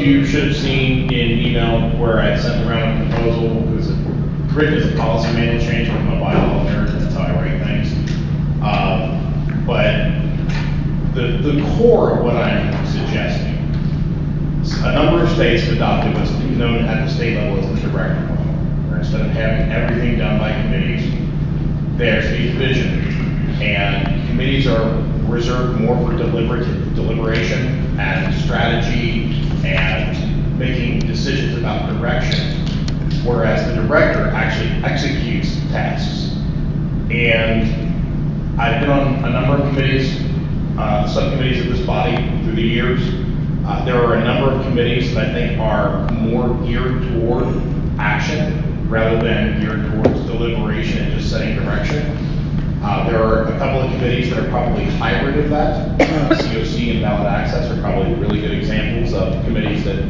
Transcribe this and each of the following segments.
you should have seen in email where I sent around a proposal. It was written as a policy manual change from my bylaw there. That's how I write things. But the core of what I'm suggesting, a number of states have adopted what's known at the state level as the director model, where instead of having everything done by committees, there's a division, and committees are reserved more for deliberation and strategy and making decisions about direction, whereas the director actually executes tasks. And I've been on a number of committees, subcommittees of this body through the years. There are a number of committees that I think are more geared toward action rather than geared towards deliberation and just setting direction. There are a couple of committees that are probably hybrid of that. COC and ballot access are probably really good examples of committees that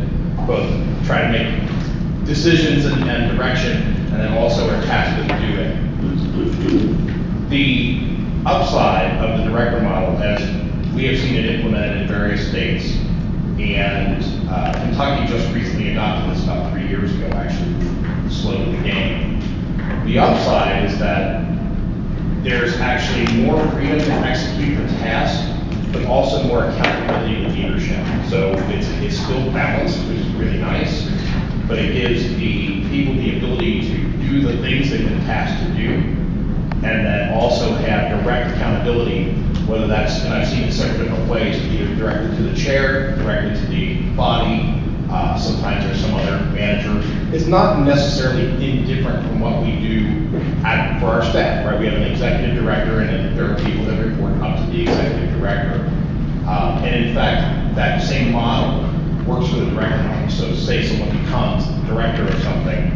both try to make decisions and direction, and then also are tasked with doing. The upside of the director model, as we have seen it implemented in various states, and Kentucky just recently adopted this about 3 years ago, actually, slowed the game. The upside is that there's actually more freedom to execute the task, but also more accountability with leadership. So it's still balanced, which is really nice, but it gives the people the ability to do the things they've been tasked to do, and then also have direct accountability, whether that's, and I've seen it several different ways, either directly to the chair, directly to the body, sometimes there's some other manager. It's not necessarily indifferent from what we do for our staff, right? We have an executive director, and then there are people that report up to the executive director. And in fact, that same model works for the director model. So say someone becomes director of something,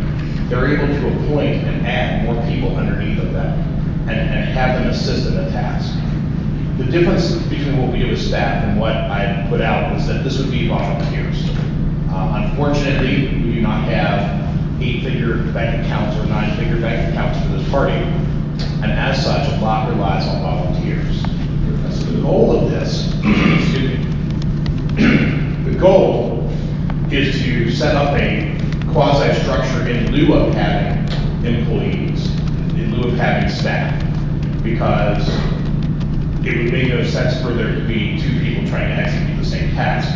they're able to appoint and add more people underneath of them and have them assist in the task. The difference between what we do as staff and what I put out is that this would be volunteers. Unfortunately, we do not have 8-figure bank accounts or 9-figure bank accounts for this party, and as such, a lot relies on volunteers. And so the goal of this, excuse me, the goal is to set up a quasi-structure in lieu of having employees, in lieu of having staff, because it would make no sense for there to be 2 people trying to execute the same task.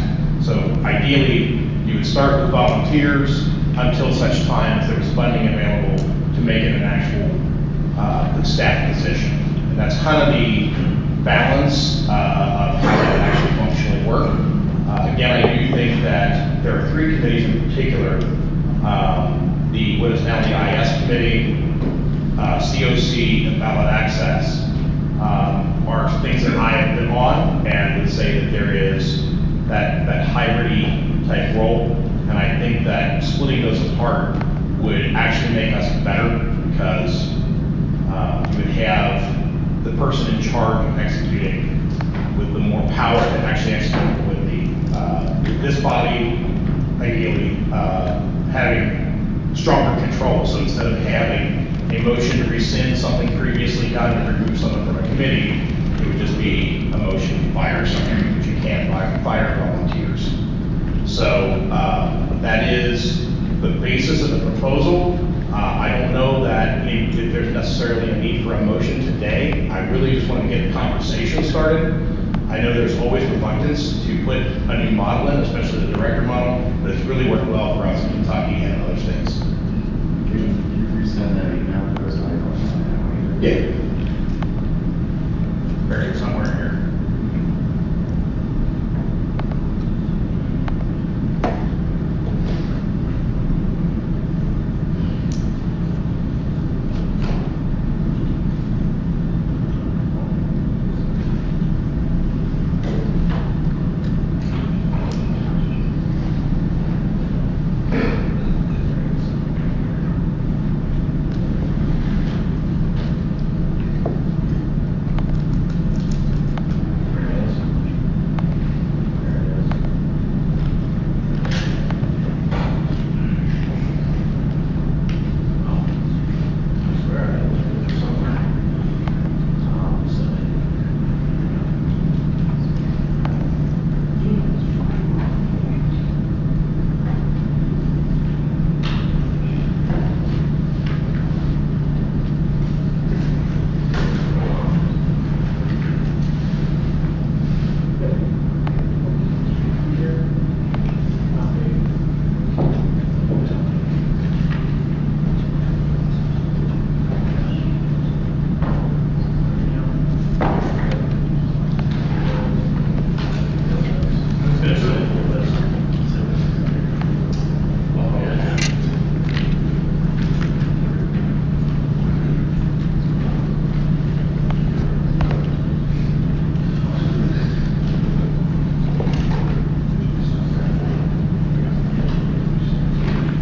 So ideally, you would start with volunteers until such time as there was funding available to make it an actual staff position. And that's kind of the balance of how that would actually functionally work. Again, I do think that there are 3 committees in particular. What is now the IS committee, COC, and ballot access are things that I have been on, and would say that there is that hybrid type role, and I think that splitting those apart would actually make us better, because you would have the person in charge of executing with the more power to actually execute with this body, ideally having stronger control. So instead of having a motion to rescind something previously done and remove someone from a committee, it would just be a motion to fire someone, which you can't fire volunteers. So that is the basis of the proposal. I don't know that there's necessarily a need for a motion today. I really just want to get the conversation started. I know there's always reluctance to put a new model in, especially the director model, but it's really worked well for us in Kentucky and other states. Can you resend that email to us? Yeah. Buried somewhere here.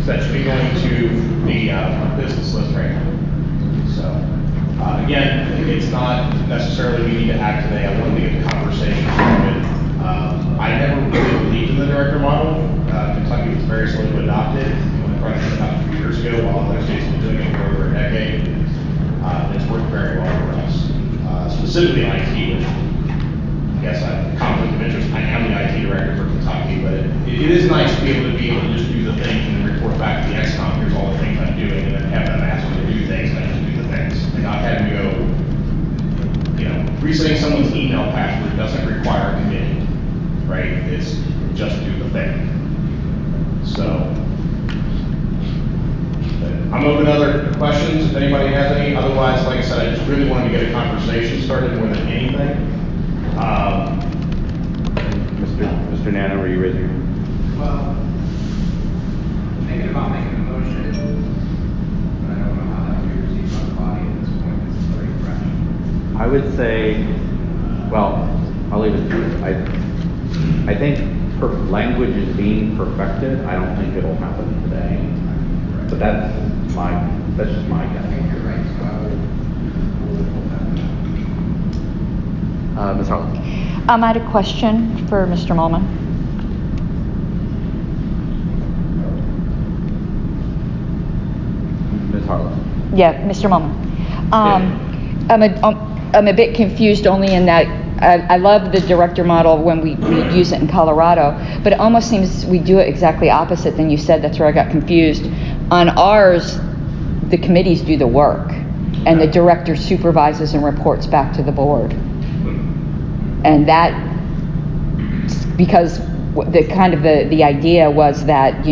that should be going to the business list right now. So, again, it's not necessarily we need to act today. I wanted to get the conversation started. I never really believed in the director model. Kentucky was very slow to adopt it. When the project was adopted 2 years ago, while other states have been doing it for over a decade. It's worked very well for us. Specifically in IT, which I guess I have a conflict of interest. I am the IT director for Kentucky, but it is nice to be able to just do the things and then report back to the XCOM, here's all the things I'm doing, and then have them ask me to do things, and I just do the things. And not having to go, resetting someone's email password doesn't require a committee, right? It's just do the thing. So, I'm open to other questions if anybody has any. Otherwise, like I said, I just really wanted to get a conversation started more than anything. Mr. Nana, were you raising your hand? Well, thinking about making a motion, but I don't know how that will be received by the body at this point. It's very fresh. I would say, well, I'll leave it to you. I think language is being perfected. I don't think it'll happen today. But that's just my I guess. think you're right, so I will hold that. Ms. Harlan. I had a question for Mr. Mullman. Ms. Harlan. Yeah, Mr. Mullman. I'm a bit confused only in that I love the director model when we use it in Colorado, but it almost seems we do it exactly opposite than you said. That's where I got confused. On ours, the committees do the work, and the director supervises and reports back to the board. And that, because the idea was that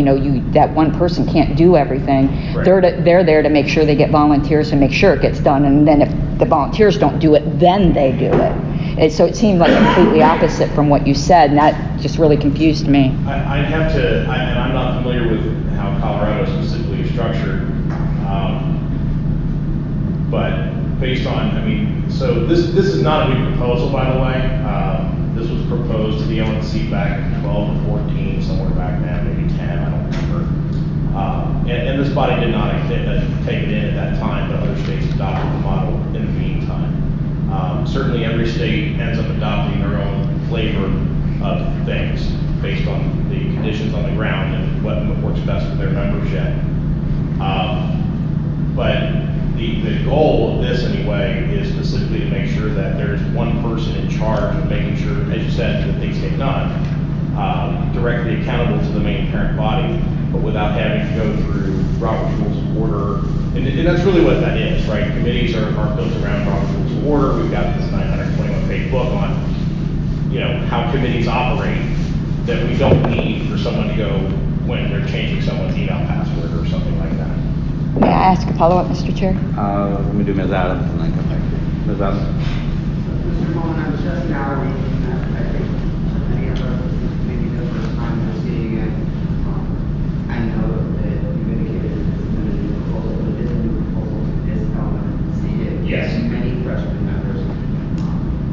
that one person can't do everything. Right. They're there to make sure they get volunteers and make sure it gets done. And then if the volunteers don't do it, then they do it. And so it seemed like completely opposite from what you said, and that just really confused me. I'd have to, and I'm not familiar with how Colorado is specifically structured, but based on, so this is not a new proposal, by the way. This was proposed to the LNC back in 12 or 14, somewhere back now, maybe 10, I don't remember. And this body did not take it in at that time, but other states adopted the model in the meantime. Certainly every state ends up adopting their own flavor of things based on the conditions on the ground and what works best for their membership. But the goal of this anyway is specifically to make sure that there's one person in charge of making sure, as you said, that things get done, directly accountable to the main parent body, but without having to go through Robert's Rules of Order. And that's really what that is, right? Committees are built around Robert's Rules of Order. We've got this 921-page book on, how committees operate that we don't need for someone to go when they're changing someone's email password or something like that. May I ask a follow-up, Mr. Chair? Let me do Ms. Adams and then come back to you. Ms. Adams? Mr. Mullin, I'm just now reading that. I think many of us, maybe the first time we're seeing it. I know that you indicated this is a new proposal, but this new proposal is LNC. Yes. Many freshman members.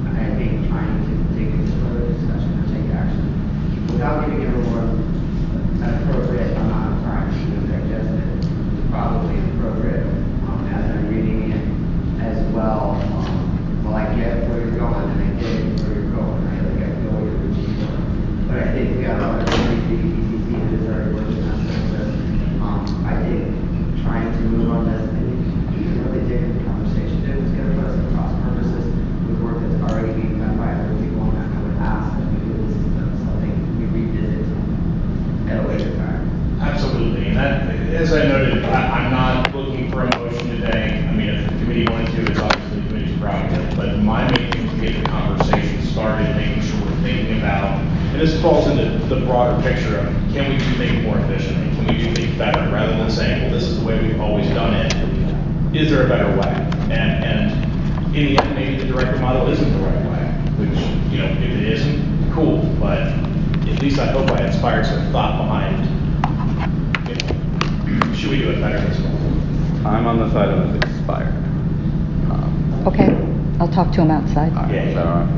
I think trying to take a further discussion or take action without giving everyone an appropriate amount of time to digest it is probably appropriate as I'm reading it as well. Well, I get where you're going, and I get where you're going. I get where you're going. But I think the ECC is very working on this. I think trying to move on this, I think you can really dig into the conversation. It was good for us to cross purposes with work that's already being done by other people, and I would ask that we do this something we revisit at a later time. Absolutely, and that, as I noted, I'm not looking for a motion today. If the committee wanted to, it's obviously the committee's prerogative, but my main thing is to get the conversation started, making sure we're thinking about, and this falls into the broader picture of, can we do things more efficiently? Can we do things better? Rather than saying, well, this is the way we've always done it, is there a better way? And in the end, maybe the director model isn't the right way, which, if it isn't, cool, but at least I hope I inspired some thought behind, should we do it better this way? I'm on the side of it's expired. Okay, I'll talk to him outside. All right, Yeah, is that all right?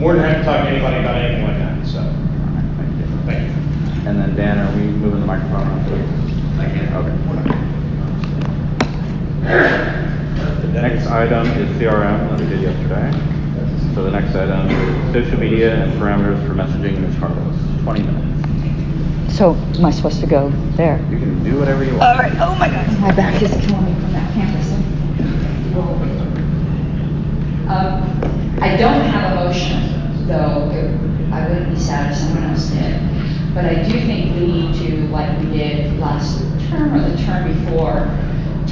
More than happy to talk to anybody about anything like that, so, All right, thank you. thank you. And then Dan, are we moving the microphone on, please? I can. item is CRM that we did yesterday. So the next item is social media and parameters for messaging Ms. Carlos. 20 minutes. So am I supposed to go there? You can do whatever you want. All right. Oh my God, my back is killing me from that campus. I don't have a motion, though I wouldn't be sad if someone else did. But I do think we need to, like we did last term or the term before,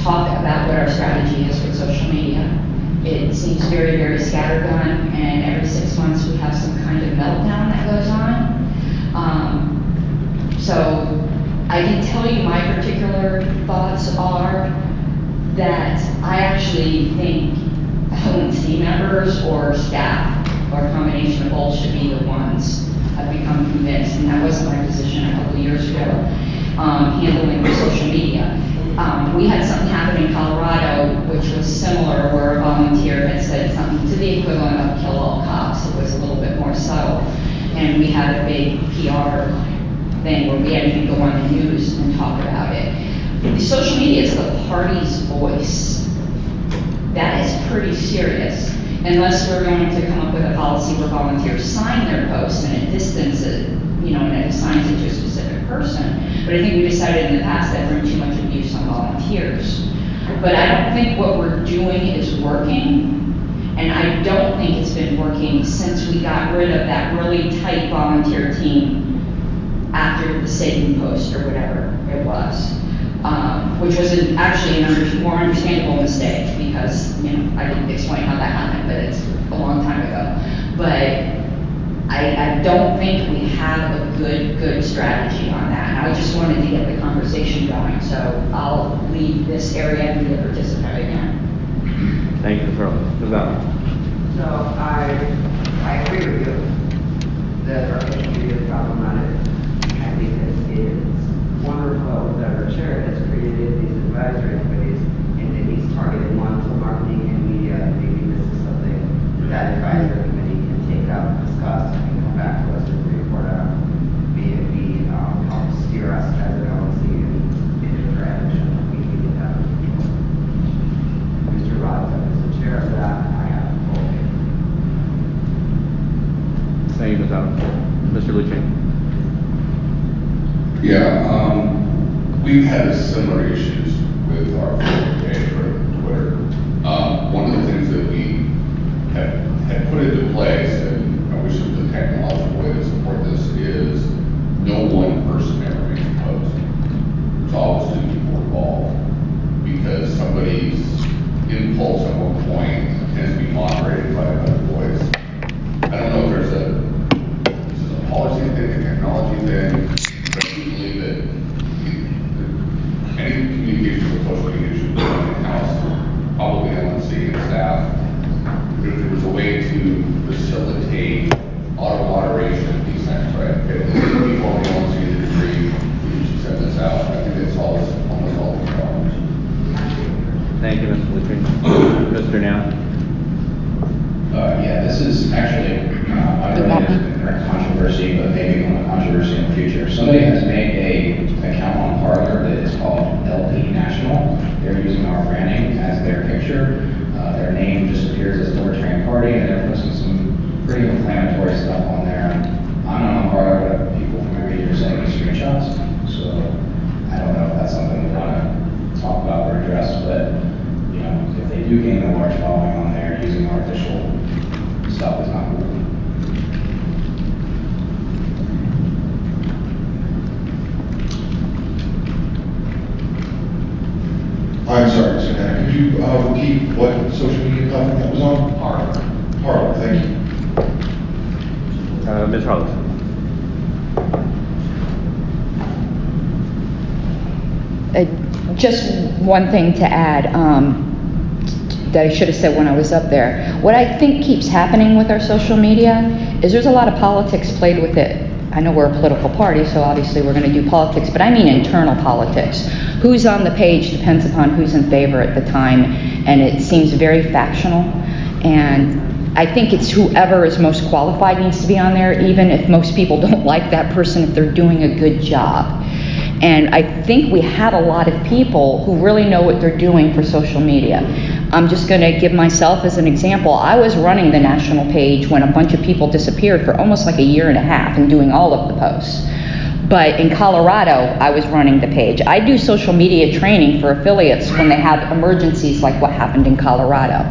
talk about what our strategy is with social media. It seems very, very scattergun, and every 6 months we have some kind of meltdown that goes on. So I can tell you my particular thoughts are that I actually think LNC members or staff or a combination of both should be the ones. I've become convinced, and that wasn't my position a couple of years ago, handling social media. We had something happen in Colorado which was similar, where a volunteer had said something to the equivalent of kill all cops. It was a little bit more subtle. And we had a big PR thing where we had to go on the news and talk about it. The social media is the party's voice. That is pretty serious, unless we're going to come up with a policy where volunteers sign their posts and it distances, and it assigns it to a specific person. But I think we decided in the past that bring too much abuse on volunteers. But I don't think what we're doing is working, and I don't think it's been working since we got rid of that really tight volunteer team after the Satan post or whatever it was, which was actually a more understandable mistake because, I didn't explain how that happened, but it's a long time ago. But I don't think we have a good strategy on that. And I just wanted to get the conversation going, so I'll leave this area and be a participant again. Thank you, Ms. Carlos. Ms. Allen. So I agree with you that our social media is problematic. I think it's wonderful that our chair has created these advisory committees and that he's targeted one for marketing and media. Maybe this is something that advisory committee can take up, discuss, and come back to us with a report out. Maybe help steer us as an LNC in a direction that we can get that. Mr. Robinson is the chair of that. I have full faith. Thank you, Ms. Allen. Mr. Lucci. Yeah, we've had similar issues with our Facebook page for Twitter. One of the things that we had put into place, and I wish it was a technological way to support this, is no one person ever makes a post. There's always two people involved, because somebody's impulse at one point tends to be moderated by another voice. I don't know if this is a policy thing, a technology thing, but I do believe that any communication with social media should be done in-house, probably LNC and staff. But if there was a way to facilitate auto moderation of these things, right? If people on the LNC that agree, we should send this out. I think it solves almost all the problems. Thank you, Mr. Lucci. Mr. Now. Yeah, this is actually, unrelated to controversy, but maybe one controversy in the future. Somebody has made an account on Parler that is called LP National. They're using our branding as their picture. Their name just appears as Libertarian Party, and they're posting some pretty inflammatory stuff on there. I'm not on Parler, but people from my region are sending me screenshots. So I don't know if that's something we want to talk about or address, but if they do gain a large following on there, using our official stuff is not cool. I'm sorry, Mr. Hannah, could you repeat what social media platform that was on? Parler, thank you. Ms. Harless. Just one thing to add, that I should have said when I was up there. What I think keeps happening with our social media is there's a lot of politics played with it. I know we're a political party, so obviously we're going to do politics, but I mean internal politics. Who's on the page depends upon who's in favor at the time, and it seems very factional. And I think it's whoever is most qualified needs to be on there, even if most people don't like that person, if they're doing a good job. And I think we have a lot of people who really know what they're doing for social media. I'm just gonna give myself as an example. I was running the national page when a bunch of people disappeared for almost like a year and a half and doing all of the posts. But in Colorado, I was running the page. I do social media training for affiliates when they have emergencies like what happened in Colorado.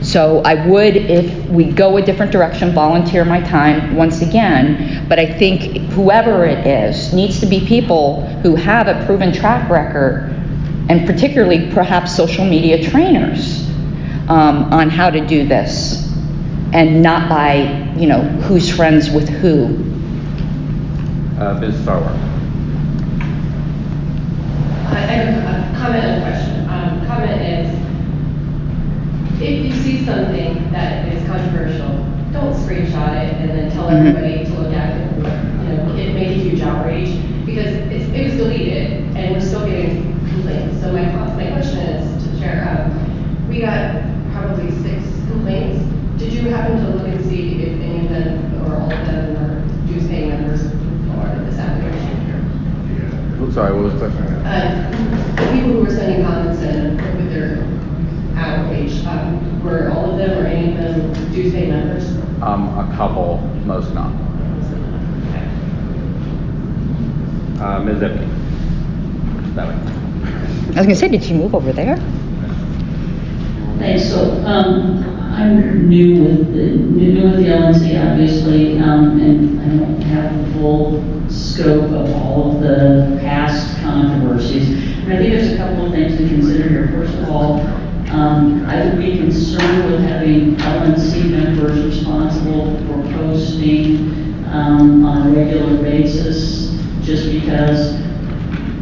So I would, if we go a different direction, volunteer my time once again, but I think whoever it is needs to be people who have a proven track record, and particularly perhaps social media trainers on how to do this, and not by, who's friends with who. Ms. Sarwar. I have a comment and a question. Comment is, if you see something that is controversial, don't screenshot it and then tell everybody to look at it. It made a huge outrage because it was deleted and we're still getting complaints. So my question is to the chair. We got probably 6 complaints. Did you happen to look and see if any of them or all of them were dues paying members for this application? Sorry, what was the question? The people who were sending comments in with their outrage, were all of them or any of them dues paying members? A couple, most not. Ms. Zippy. That way. I was gonna say, did she move over there? Thanks. So, I'm new with the LNC, obviously, and I don't have the full scope of all of the past controversies. And I think there's a couple of things to consider here. First of all, I would be concerned with having LNC members responsible for posting on a regular basis, just because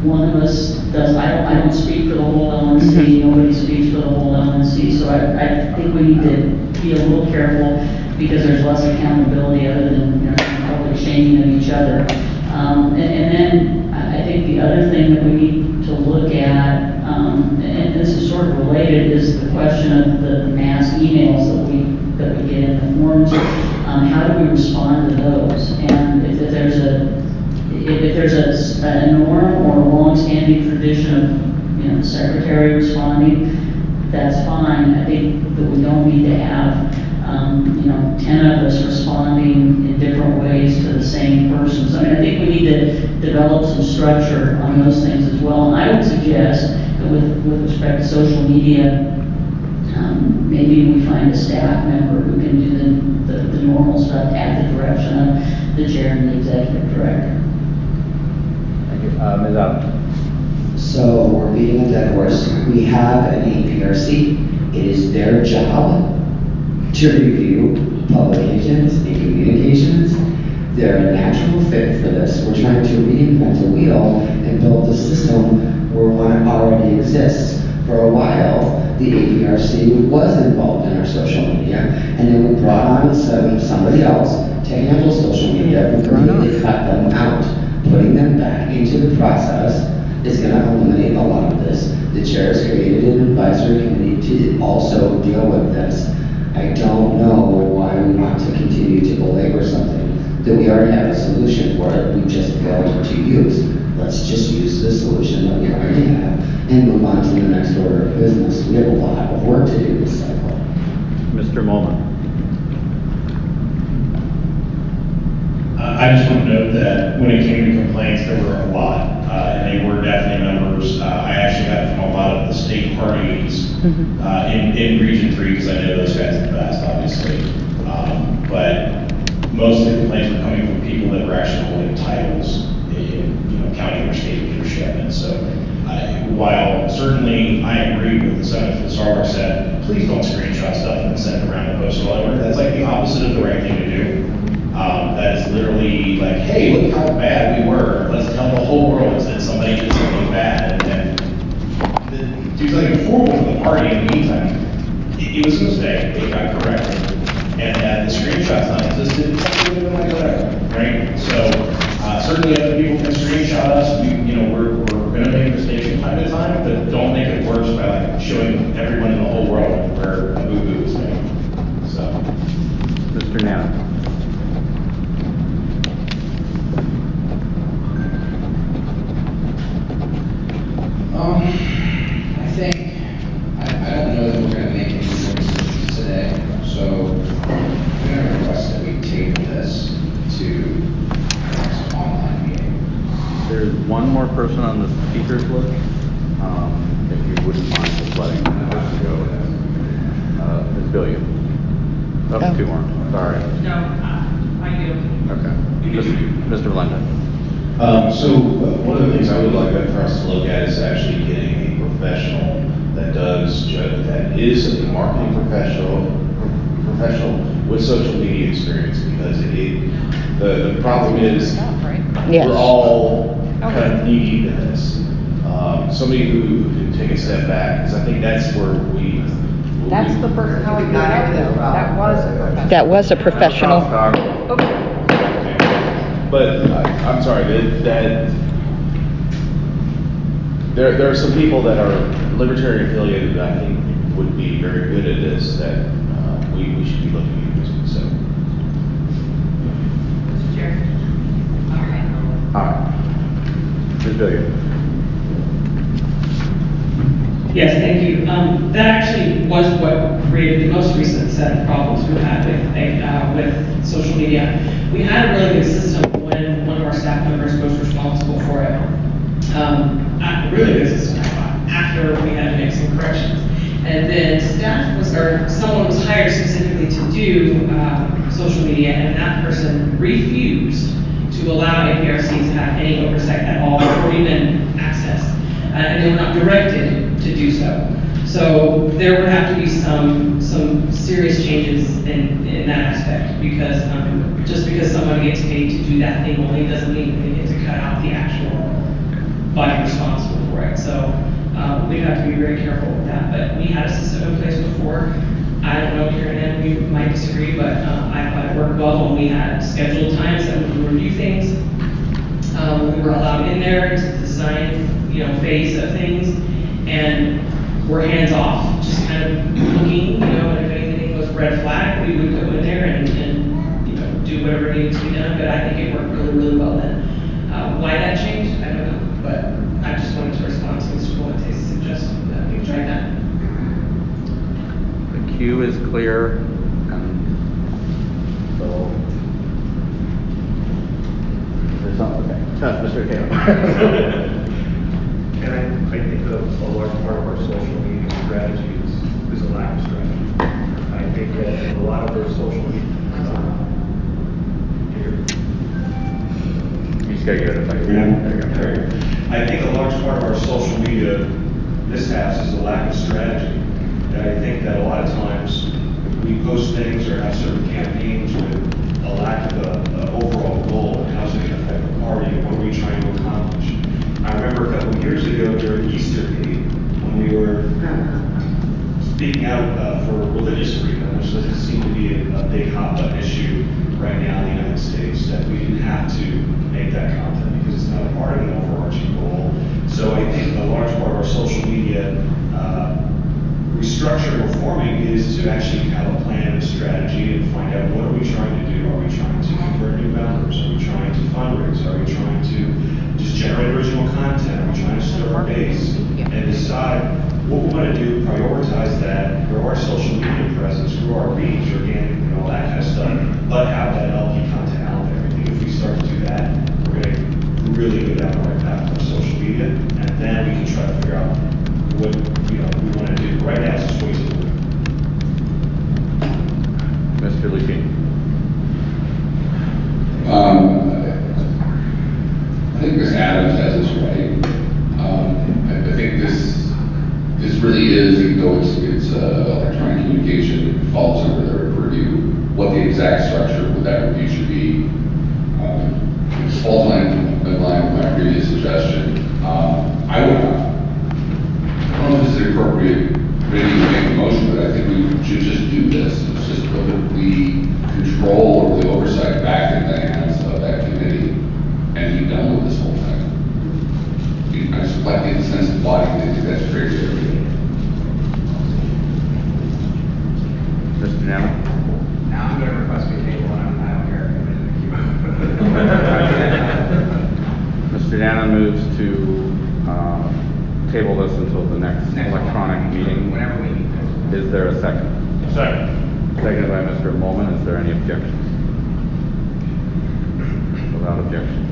one of us does. I don't speak for the whole LNC. Nobody speaks for the whole LNC. So I think we need to be a little careful because there's less accountability other than public shaming of each other. And then I think the other thing that we need to look at, and this is sort of related, is the question of the mass emails that we get in the forums. How do we respond to those? And if there's a norm or a long-standing tradition of the secretary responding, that's fine. I think that we don't need to have 10 of us responding in different ways to the same person. So I think we need to develop some structure on those things as well. And I would suggest that with respect to social media, maybe we find a staff member who can do the normal stuff at the direction of the chair and the executive director. Thank you. Ms. Adams. So we're beating a dead horse. We have an APRC. It is their job to review publications and communications. They're a natural fit for this. We're trying to reinvent a wheel and build a system where one already exists. For a while, the APRC was involved in our social media, and then we brought on somebody else to handle social media. We completely cut them out. Putting them back into the process is going to eliminate a lot of this. The chair has created an advisory committee to also deal with this. I don't know why we want to continue to belabor something that we already have a solution for it. We just failed to use. Let's just use the solution that we already have and move on to the next order of business. We have a lot of work to do this cycle. Mr. Mullen. I just want to note that when it came to complaints, there were a lot, and they were definitely members. I actually got from a lot of the state parties in Region 3, because I know those guys in the past, obviously. But most of the complaints were coming from people that were actually holding titles in county or state leadership. And so, while certainly I agree with the Senator Sarwar said, please don't screenshot stuff and send it around and post it all over. That's like the opposite of the right thing to do. That is literally like, hey, look how bad we were. Let's tell the whole world that somebody did something bad and do something horrible for the party in the meantime. It was a mistake. It got corrected. And the screenshot's not existed. It's not even like whatever, right? So certainly other people can screenshot us. We're going to make mistakes from time to time, but don't make it worse by like showing everyone in the whole world where a boo-boo is made. So, Mr. Nana. I think, I don't know that we're going speakers list. If you wouldn't mind just letting that person go. Ms. Billion. Oh, Oh. two more, sorry. No, I do. Okay. Mr. Linden. So one of the things I would like for us to look at is actually getting a professional that is a marketing professional with social media experience, because the problem is Yes. we're all kind of knee deep in this. Somebody who can take a step back, because I think that's where That's the person how we got out there. That was a professional. That was a professional. But I'm sorry, there are some people that are Libertarian affiliated that I think would be very good at this, that we should be looking into, so. Mr. Chair. All right. Ms. Billion. Yes, thank you. That actually was what created the most recent set of problems we had with social media. We had a really good system when one of our staff members was responsible for it. A really good system, I thought, after we had to make some corrections. And then someone was hired specifically to do social media, and that person refused to allow APRC to have any oversight at all or even access. And they were not directed to do so. So there would have to be some serious changes in that aspect, because just because somebody gets paid to do that thing only doesn't mean they get to cut out the actual body responsible for it. So we'd have to be very careful with that. But we had a system in place before. I don't know, Karen and we might disagree, but I thought it worked well when we had scheduled times that we would review things. We were allowed in there to design, phase of things, and we're hands off, just kind of looking, and if anything was red flag, we would go in there and do whatever needed to be done. But I think it worked really, really well then. Why that changed, I don't know, but I just wanted to respond to Mr. Fuente's suggestion that we try that. The queue is clear, and so. There's something, okay. Mr. Taylor. And I think a large part of our social media strategy is a lack of strategy. I think that a lot of our social media, You just gotta give it a second. There you go. I think a large part of our social media mishaps is a lack of strategy. And I think that a lot of times we post things or have certain campaigns with a lack of an overall goal. How's it going to affect the party? What are we trying to accomplish? I remember a couple of years ago during Easter Week when we were speaking out for religious freedom, which doesn't seem to be a big hot button issue right now in the United States, that we didn't have to make that content because it's not a part of an overarching goal. So I think a large part of our social media restructuring or reforming is to actually have a plan and a strategy and find out what are we trying to do. Are we trying to convert new members? Are we trying to fundraise? Are we trying to just generate original content? Are we trying to stir our base? And decide what we want to do, prioritize that, grow our social media presence, grow our reach, organic, and all that kind of stuff, but have that LP content out there. I think if we start to do that, we're going to really go down the right path with social media, and then we can try to figure out what we want to do. Right now, it's just ways of doing it. Mr. Levine. I think Ms. Adams has this right. I think this really is, even though it's electronic communication, it falls under their purview. What the exact structure of that review should be, it falls in line with my previous suggestion. I don't know if this is appropriate, ready to make a motion, but I think we should just do this. It's just put the control or the oversight back in the hands of that committee and be done with this whole thing. I just like the sense of body, I think that's crazy. Mr. Nana? Now I'm going to request we table and I don't care. Mr. Nana moves to table this until the next electronic meeting. Whenever we need to. Is there a second? Second. Seconded by Mr. Molman. Is there any objections? Without objection.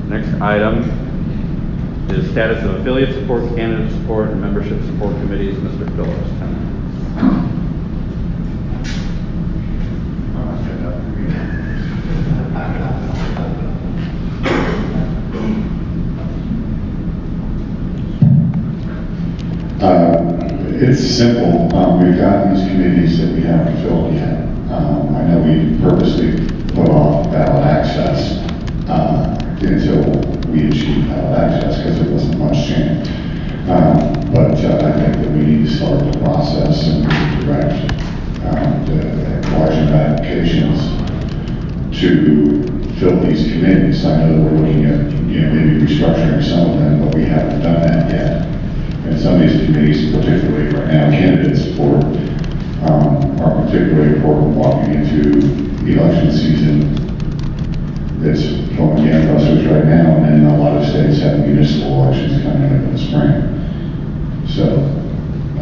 Next item is status of affiliate support, candidate support, and membership support committees. Mr. Phillips. 10 minutes. It's simple. We've got these committees that we haven't filled yet. I know we purposely put off ballot access until we achieve ballot access because there wasn't much change. But I think that we need to start the process and direct the large applications to fill these committees. I know that we're looking at maybe restructuring some of them, but we haven't done that yet. And some of these committees, particularly right now, candidate support, are particularly important walking into election season. It's going gangbusters right now, and a lot of states have municipal elections coming up in the spring. So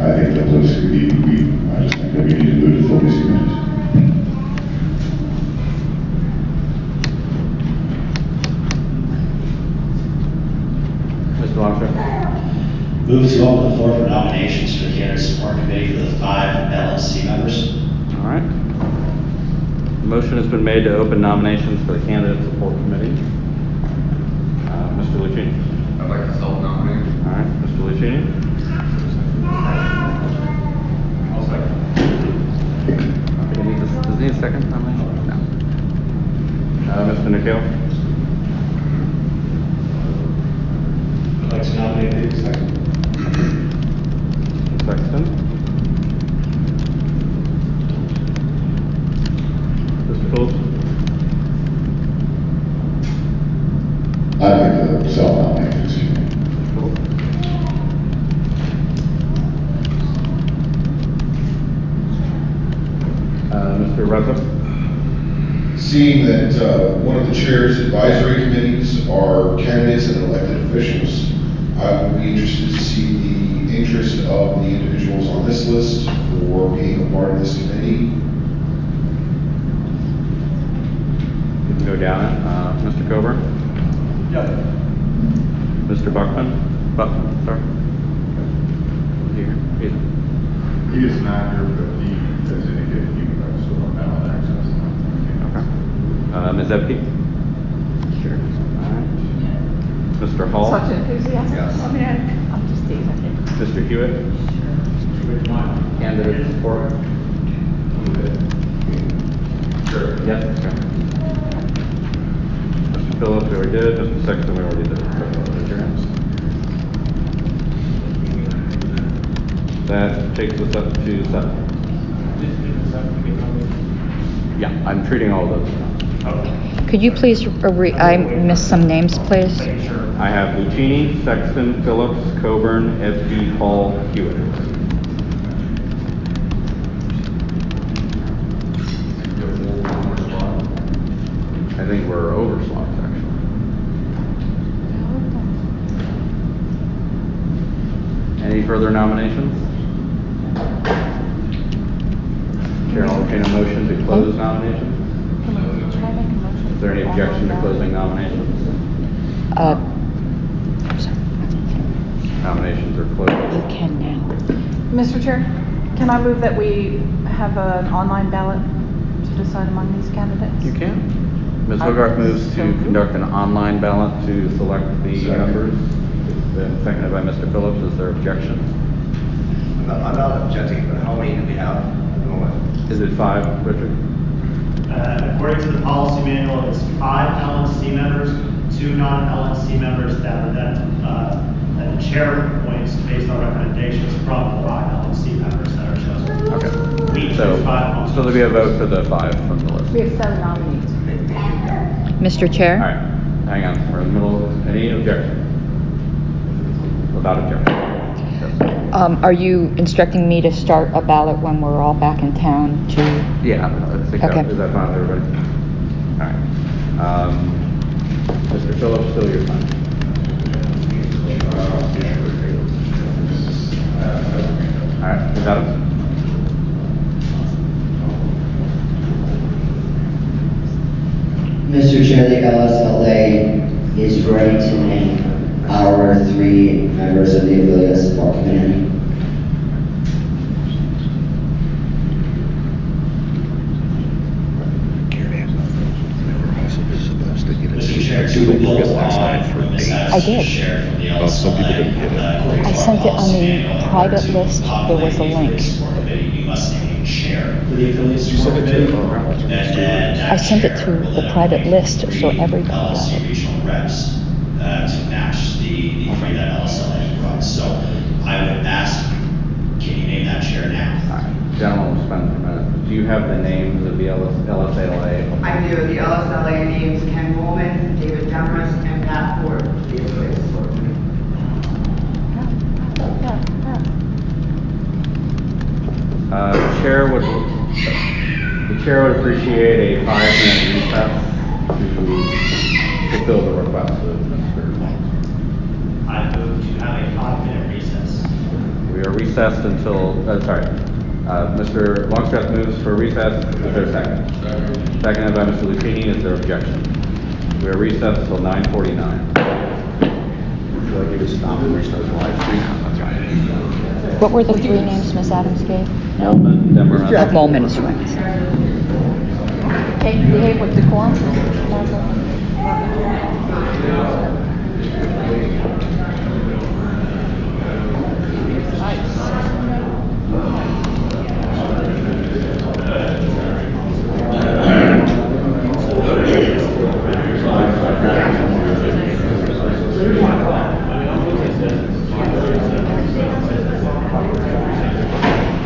I think that those could be, I just think that we need to move to fill these committees. Mr. Longstreet. Move to open the floor for nominations for the candidate support committee for the 5 LNC members. All right. The motion has been made to open nominations for the candidate support committee. Mr. Lucchini. I'd like to self-nominate. All right, Mr. Lucchini. I'll second. Does he need a second nomination? No. Mr. Nikhil. I'd like to nominate David Sexton. Sexton. Mr. Phillips. I'd like to self-nominate this committee. Mr. Reza. Seeing that one of the chair's advisory committees are candidates and elected officials, I would be interested to see the interest of the individuals on this list for being a part of this committee. You can go down it. Mr. Coburn. Yeah. Mr. Buckman, sorry. Here. He is not here, but he has indicated he would like to still have ballot access. Okay. Ms. Epke? Sure. All right. Mr. Hall? Such enthusiasm. Yes. I mean, I'm just teasing. Mr. Hewitt? Candidate support? Sure. Yes. Okay. Mr. Phillips, we already did. Mr. Sexton, we already did. Raise your hands. That takes us up to 7. Yeah, I'm treating all of those. Could you please, I missed some names, please? I have Lucchini, Sexton, Phillips, Coburn, Epke, Hall, Hewitt. I think we're over slots, actually. Any further nominations? Chair, I'll entertain a motion to close nominations. Is there any objection to closing nominations? Nominations are closed. You can now. Mr. Chair, can I move that we have an online ballot to decide among these candidates? You can. Ms. Hogarth moves to conduct an online ballot to select the members. It's been seconded by Mr. Phillips. Is there objection? I'm not objecting, but how many do we have at the moment? Is it 5, Richard? According to the policy manual, it's 5 LNC members, 2 non-LNC members that are then, that the chair appoints based on recommendations from the 5 LNC members that are chosen. Okay. We choose So 5 there'll be a vote for the 5 from the list. We have 7 nominees. Mr. All Chair? right, hang on, we're in the middle of, any objection? Without objection. Yes. Are you instructing me to start a ballot when we're all back in town to? Yeah, I think Okay. is that fine with everybody? All right. Mr. Phillips, still your time. All right, Ms. Adams? Mr. Chair, the LSLA is ready to make our 3 members of the affiliate support committee. Mr. Chair, to build on what Ms. I Adams did. just shared from the LSI. some people didn't get it. I sent it on the private list. There was a link. You must name a chair for the affiliate support committee. And then I sent it to chair will the then private appoint list so 3 everybody got LSC it. regional reps to match the 3 that LSI runs. So I would ask, can you name that chair now? All right, gentlemen, we'll spend a minute. Do you have the names of the LSALA? I do. The LSLA names Ken Woolman, David Demarest, and Pat Ford. The affiliate support committee. The chair would appreciate a 5-minute recess to fulfill the request of Mr. Long. I move to have a 5-minute recess. We are recessed until, Mr. Longstreth moves for recess. Is there a second? Seconded by Mr. Lucchini. Is there objection? We are recessed until 9:49. Would you like me to stop and restart the live stream? That's right. What were the 3 names Ms. Adams gave? Molman, Demarest. Molman is right. Okay, behave with decorum.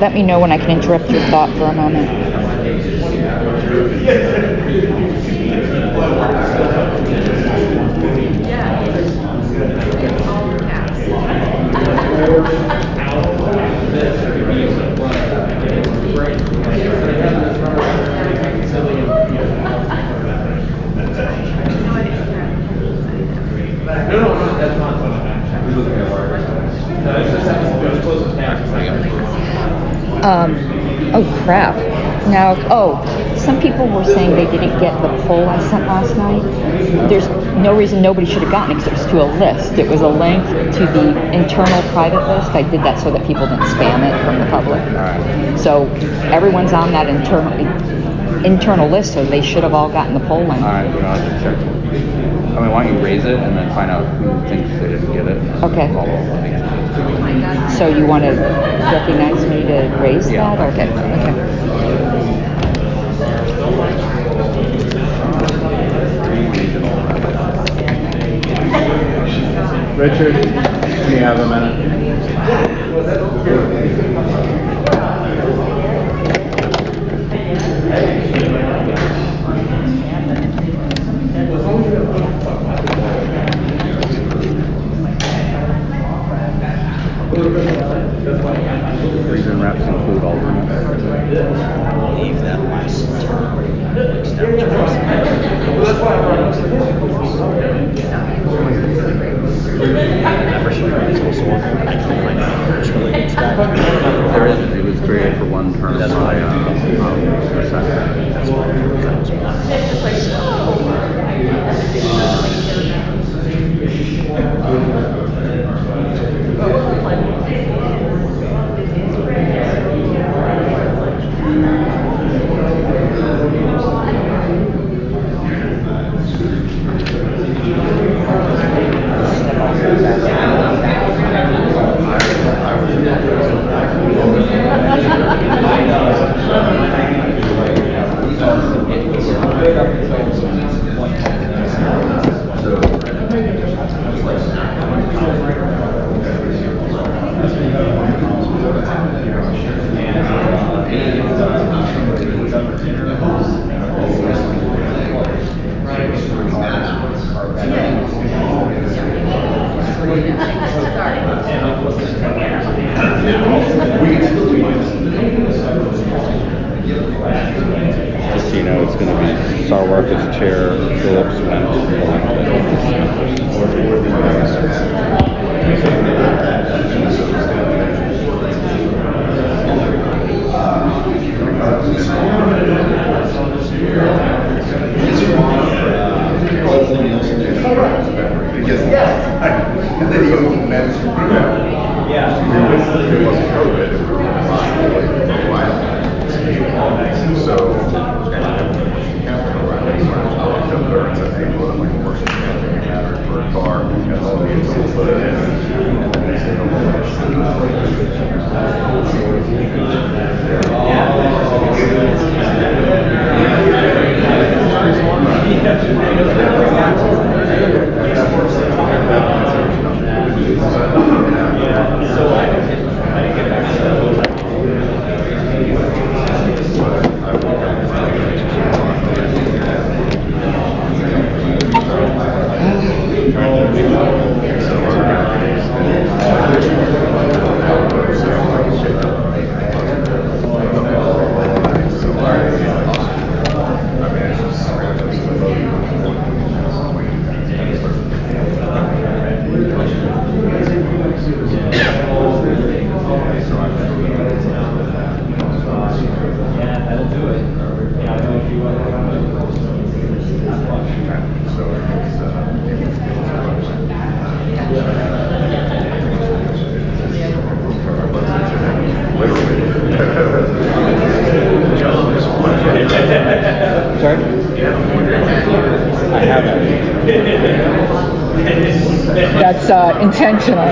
Let me know when I can interrupt your thought for a moment. Oh crap. Now, some people were saying they didn't get the poll I sent last night. There's no reason nobody should have gotten it because it was to a list. It was a link to the internal private list. I did that so that people didn't spam it from the public. So everyone's on that internal list, so they should have all gotten the poll link. All right, I'll just check. I mean, why don't you raise it and then find out who thinks they didn't get it? Okay. So you want to recognize me to raise that? Okay. Richard, can you have a minute? Region reps include alternates. Leave that last term. There isn't. It was created for one term by Just so you know, it's going to be Sarwark as chair, Phillips, Wentz, And then he managed to do that. Yeah. If it wasn't COVID, it would have been fine. So, and said, hey, well, like a commercial campaign matter for a car, and all the people put it in. And then they said, Sorry? I haven't. That's intentional.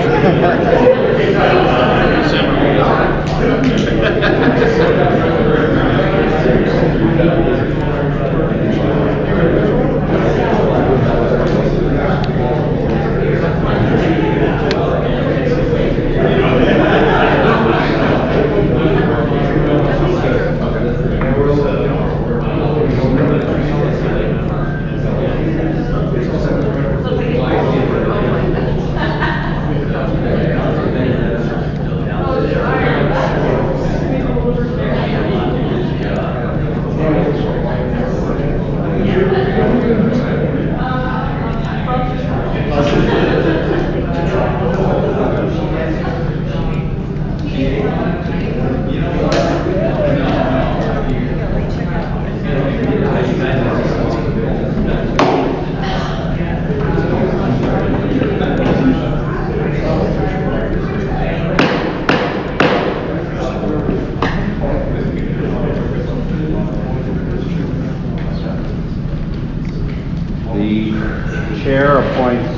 The chair appoints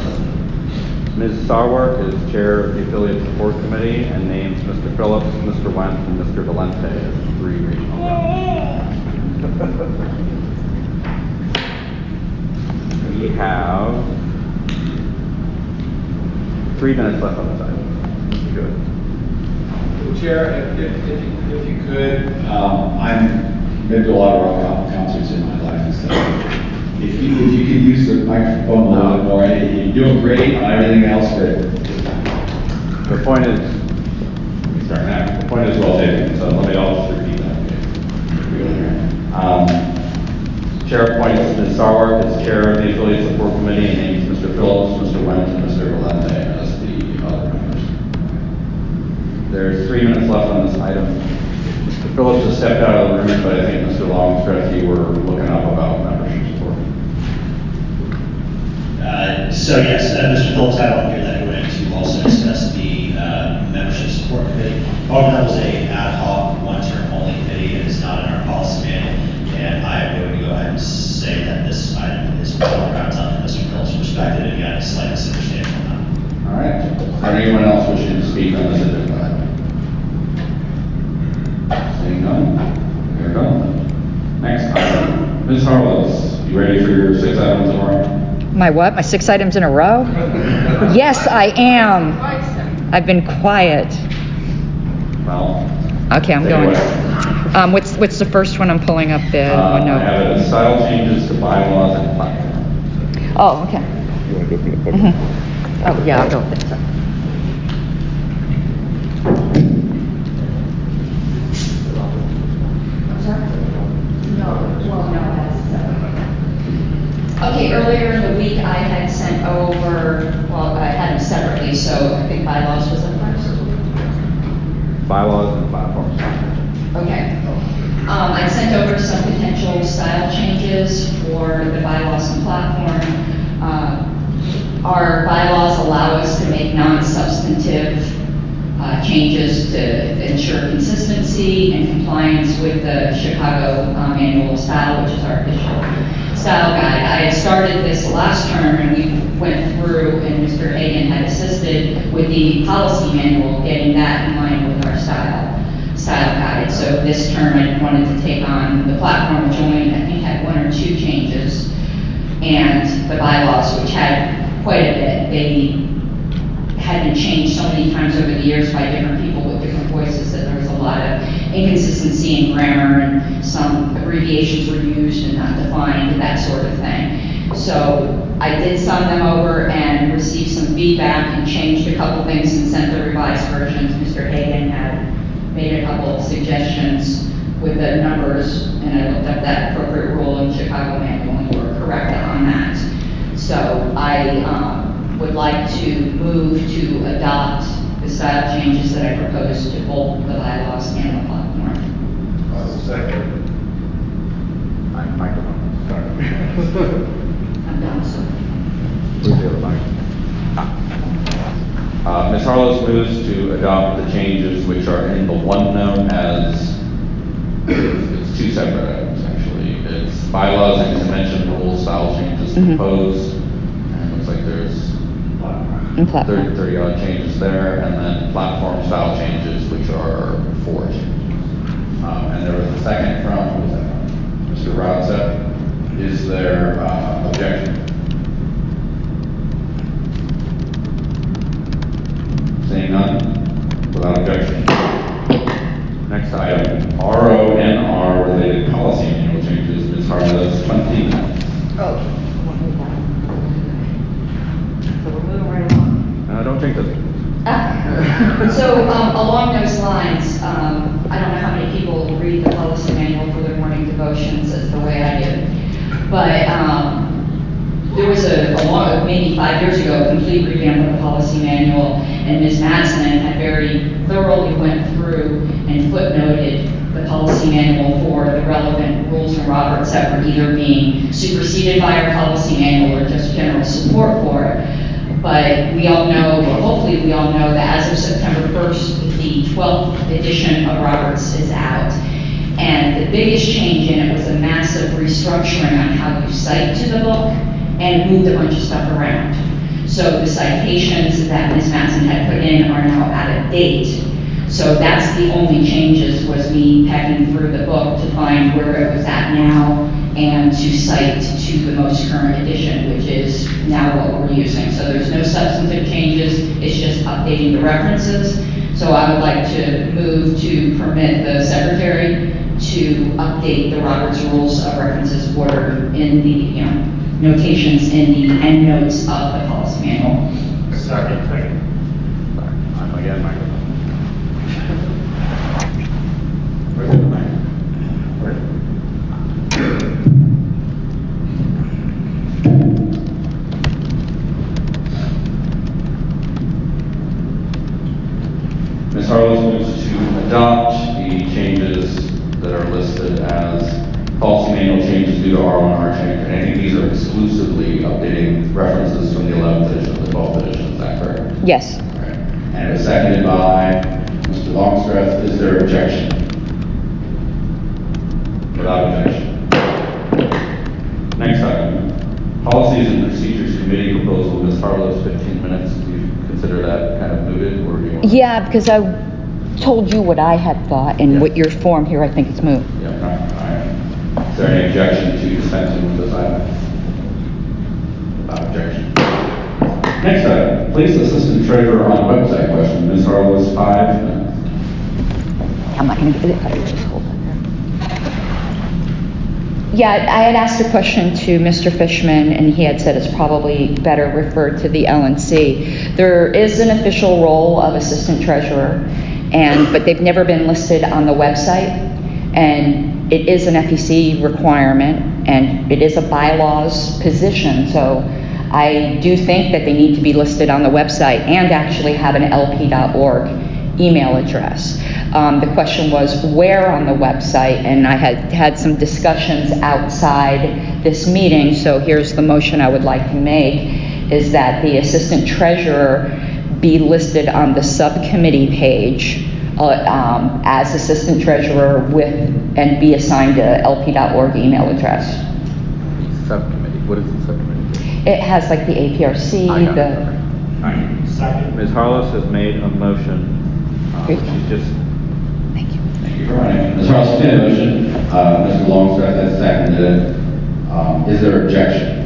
Ms. Sarwark as chair of the affiliate support committee and names Mr. Phillips, Mr. Wentz, and Mr. Valente as 3 regional reps. We have 3 minutes left on this item. Good. Chair, if you could, I've been to a lot of rock concerts in my life and stuff. If you could use the microphone a little bit more, you're doing great on everything else, but The point is, sorry, Matt, the point is well taken, so let me all just repeat that. Chair appoints Ms. Sarwark as chair of the affiliate support committee and names Mr. Phillips, Mr. Wentz, and Mr. Valente as the other members. There's 3 minutes left on this item. Mr. Phillips has stepped out of the room, but I think Mr. Longstreth, you were looking up about membership support. So yes, Mr. Phillips, I don't hear that he went to also discuss the membership support committee. However, that was a ad hoc, one-term only committee, and it's not in our policy manual. And I am going to go ahead and say that this item is well wrapped up from Mr. Phillips' perspective, and he had a slight misunderstanding on that. All right. Is there anyone else wishing to speak on this agenda item? Seeing none, here we go. Next item. Ms. Harless, you ready for your 6 items tomorrow? My what? My 6 items in a row? Yes, I am. I've been quiet. Well. Okay, I'm take going. away. What's the first one I'm pulling up there? I have it as style changes to bylaws and platform. Oh, okay. You want to go through the book? Oh, yeah, I'll go with this. Okay, earlier in the week, I had sent over, well, I had them separately, so I think bylaws was up first. Bylaws and platforms. Okay. I sent over some potential style changes for the bylaws and platform. our bylaws allow us to make non-substantive changes to ensure consistency and compliance with the Chicago Manual of Style, which is our official style guide. I had started this last term, and we went through, and Mr. Hagan had assisted with the policy manual, getting that in line with our style guide. So this term, I wanted to take on the platform, which only, I think, had 1 or 2 changes, and the bylaws, which had quite a bit. They had been changed so many times over the years by different people with different voices that there was a lot of inconsistency in grammar, and some abbreviations were used and not defined, that sort of thing. So I did send them over and received some feedback and changed a couple things and sent the revised versions. Mr. Hagan had made a couple of suggestions with the numbers, and I looked up that appropriate rule in Chicago Manual, and you were correct on that. So I would like to move to adopt the style changes that I proposed to both the bylaws and the platform. Second. Microphone, sorry. I'm done, so. Who's the other mic? Ms. Harlow moves to adopt the changes which are in the one known as, it's 2 separate items actually. It's bylaws and convention rules, style changes proposed, and it looks like there's 30 odd changes there, and then platform style changes, which are 4 changes. And there was a second from, who was that from? Mr. Rodset. Is there objection? Seeing none, without objection. Next item, RONR related policy manual changes. Ms. Harlow's 20 minutes. Oh. So we're moving right along. Don't change this. So along those lines, I don't know how many people read the policy manual for their morning devotions as the way I do, but there was maybe 5 years ago, a complete revamp of the policy manual, and Ms. Madsen had very thoroughly went through and footnoted the policy manual for the relevant rules and Roberts that were either being superseded by our policy manual or just general support for it. But we all know, well, hopefully we all know that as of September 1st, the 12th edition of Roberts is out. And the biggest change in it was a massive restructuring on how you cite to the book and moved a bunch of stuff around. So the citations that Ms. Madsen had put in are now out of date. So that's the only changes, was me pecking through the book to find where it was at now and to cite to the most current edition, which is now what we're using. So there's no substantive changes, it's just updating the references. So I would like to move to permit the secretary to update the Roberts Rules of References order in the, notations in the endnotes of the policy manual. Second. Sorry, I'm again microphone. Where's the mic? Ms. Harlow moves to adopt the changes that are listed as policy manual changes due to R1R change. And I think these are exclusively updating references from the 11th edition to the 12th edition. Is that correct? Yes. Okay. And it was seconded by Mr. Longstreth. Is there objection? Without objection. Next item, Policies and Procedures Committee proposal. Ms. Harlow's 15 minutes. Do you consider that kind of mooted, or do you want? Yeah, because I told you what I had thought, and with your form here, I think it's moot. Yeah, all right. Is there any objection to dispensing with this item? Without objection. Next item, place Assistant Treasurer on website question. Ms. Harlow's 5 minutes. I'm not going to get it. I just hold it there. Yeah, I had asked a question to Mr. Fishman, and he had said it's probably better referred to the LNC. There is an official role of Assistant Treasurer, but they've never been listed on the website, and it is an FEC requirement, and it is a bylaws position, so I do think that they need to be listed on the website and actually have an lp.org email address. The question was where on the website, and I had some discussions outside this meeting, so here's the motion I would like to make, is that the assistant treasurer be listed on the subcommittee page as assistant treasurer and be assigned a lp.org email address. Subcommittee, what is the subcommittee? It has like the APRC, I got the... it, okay. All right. Second. Ms. Harless has made a motion. She's just... Thank you. Thank you for running. Ms. Ross made a motion, Mr. Longstreth has seconded it. Is there objection?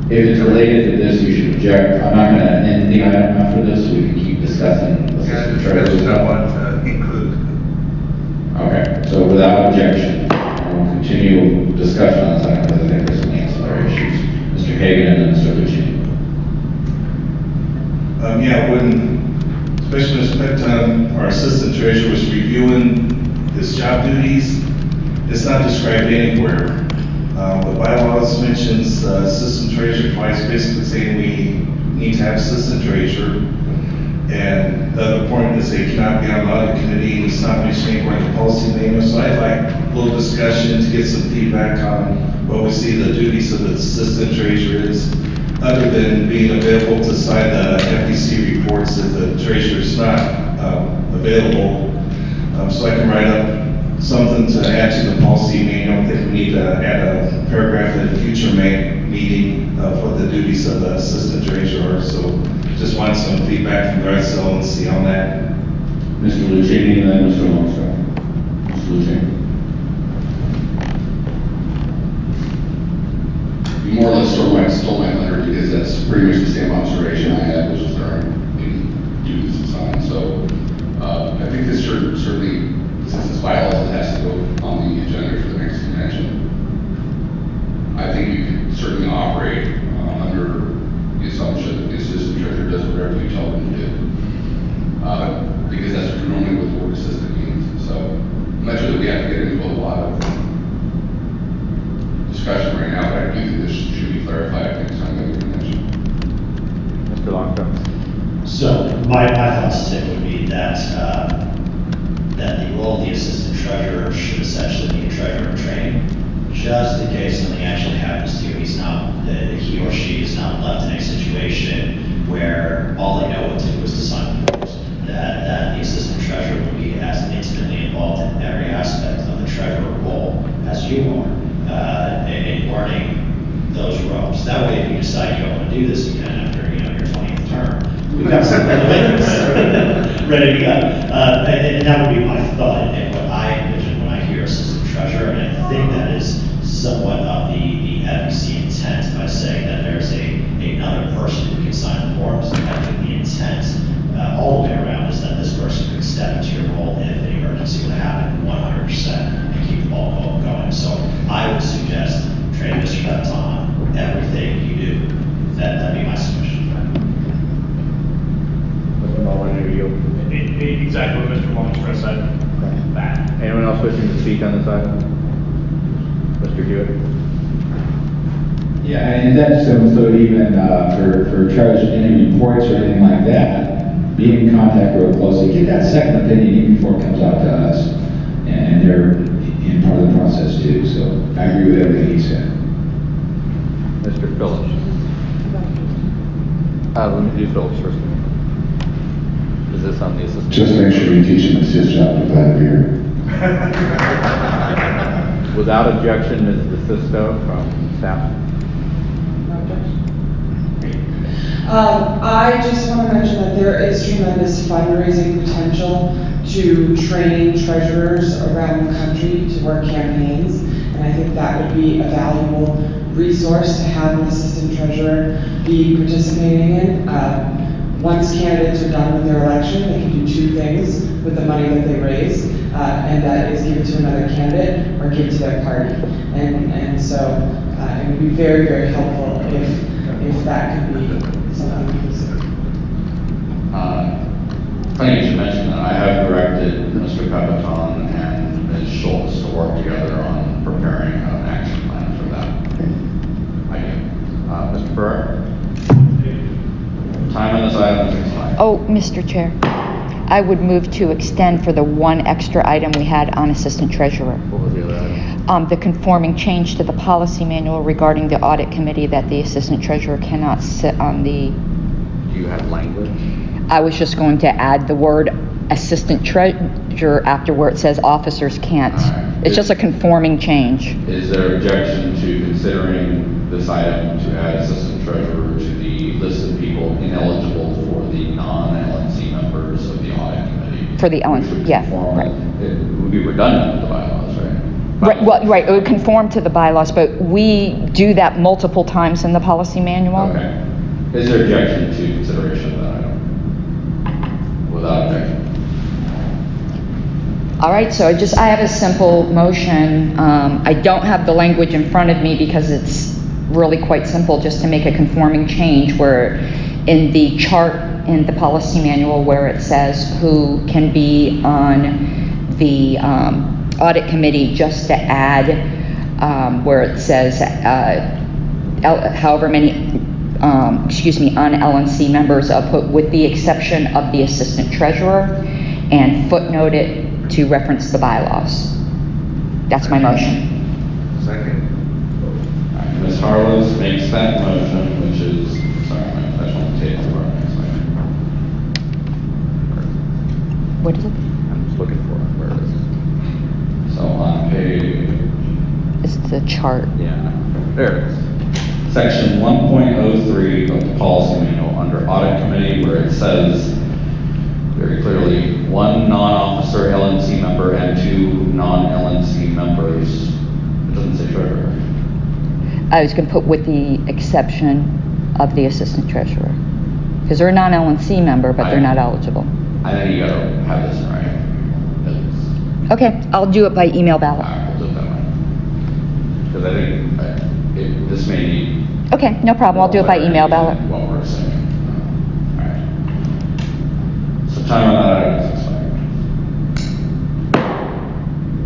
If it's related to this, you should object. I'm not gonna end the item after this, so we can keep discussing. Assistant treasurer's include. Okay, so without objection, we'll continue discussion on this item, because I think there's some ancillary issues. Mr. Hagan and then Mr. Lucci. Yeah, when Special Inspector, our assistant treasurer, was reviewing his job duties, it's not described anywhere. The bylaws mentions assistant treasurer twice, basically saying we need to have assistant treasurer. And the other point is they cannot be on the audit committee, it's not mentioned anywhere in the policy manual. So I'd like a little discussion to get some feedback on what we see the duties of the assistant treasurer is, other than being available to sign the FEC reports if the treasurer is not available. So I can write up something to add to the policy manual. I think we need to add a paragraph in the future meeting of what the duties of the assistant treasurer are. So just want some feedback from the rest of the LNC on that. Mr. Lucchini and then Mr. Longstreth. Mr. Lucchini. You more or less stole my thunder, because that's pretty much the same observation I had, which is our duties assigned. So I think this should certainly, since it's bylaws, it has to go on the agenda for the next convention. I think you can certainly operate under the assumption that the assistant treasurer does whatever you tell them to do. Because that's normally what the word assistant means. So I'm not sure that we have to get into a lot of discussion right now, but I do think this should be clarified next time that we convention. Mr. Longstreth. So my thoughts today would be that that the role of the assistant treasurer should essentially be a treasurer in training, just in case something actually happens to you. He or she is not left in a situation where all they know what to do is to sign reports. That the assistant treasurer would be as intimately involved in every aspect of the treasurer role as you are, in learning those ropes. That way, if you decide you don't want to do this again after your 20th term, we've got something ready to go. And that would be my thought and what I envision when I hear assistant treasurer. And I think that is somewhat of the FEC intent by saying that there's another person who can sign the forms. I think the intent all the way around is that this person could step into your role if an emergency would happen 100% and keep the ball going. So I would suggest training Mr. Betts on everything you do. That'd be my submission. Mr. Mullen, you? Exactly what Mr. Longstreth said. That. Anyone else wishing to speak on this item? Mr. Hewitt? Yeah, and that's so even for treasurer, any reports or anything like that, be in contact real closely, get that second opinion even before it comes out to us. And they're in part of the process too, so I agree with everything he said. Mr. Phillips? Let me do Phillips first. Is this on the assistant? Just make sure you teach him it's his job to buy beer. Without objection, Ms. DeSisto from staff. I just want to mention that there is tremendous fundraising potential to train treasurers around the country to work campaigns, and I think that would be a valuable resource to have an assistant treasurer be participating in. Once candidates are done with their election, they can do two things with the money that they raise, and that is give it to another candidate or give it to their party. And so it would be very, very helpful if that could be something to consider. Funny you should mention that. I have directed Mr. Capitan and Ms. Schultz to work together on preparing an action plan for that. I do. Mr. Burr? Time on this item is expired. Oh, Mr. Chair, I would move to extend for the one extra item we had on assistant treasurer. What was the other item? the conforming change to the policy manual regarding the audit committee that the assistant treasurer cannot sit on the... Do you have language? I was just going to add the word assistant treasurer after where it says officers can't. It's just a conforming change. Is there objection to considering this item to add assistant treasurer to the list of people ineligible for the non-LNC members of the audit committee? For the LNC, yeah, right. It would be redundant with the bylaws, right? Right, well, right, it would conform to the bylaws, but we do that multiple times in the policy manual. Okay. Is there objection to consideration of that item? Without objection. All right, so I have a simple motion. I don't have the language in front of me because it's really quite simple, just to make a conforming change where in the chart in the policy manual where it says who can be on the audit committee, just to add where it says however many non-LNC members, I'll put with the exception of the assistant treasurer, and footnote it to reference the bylaws. That's my motion. Second. All right, Ms. Harlow makes that motion, which is, sorry, I just want to take the word. What is it? I'm just looking for it. Where is it? So on page... It's the chart. Yeah, there it is. Section 1.03 of the policy manual under audit committee, where it says very clearly, 1 non-officer LNC member and 2 non-LNC members. It doesn't say treasurer. I was going to put with the exception of the assistant treasurer. Because they're a non-LNC member, but they're not eligible. I think you gotta have this right. Okay, I'll do it by email ballot. All right, we'll do it that way. Because I think this may need... Okay, no problem. I'll do it by email ballot. What we're saying. All right. So time on that item is expired.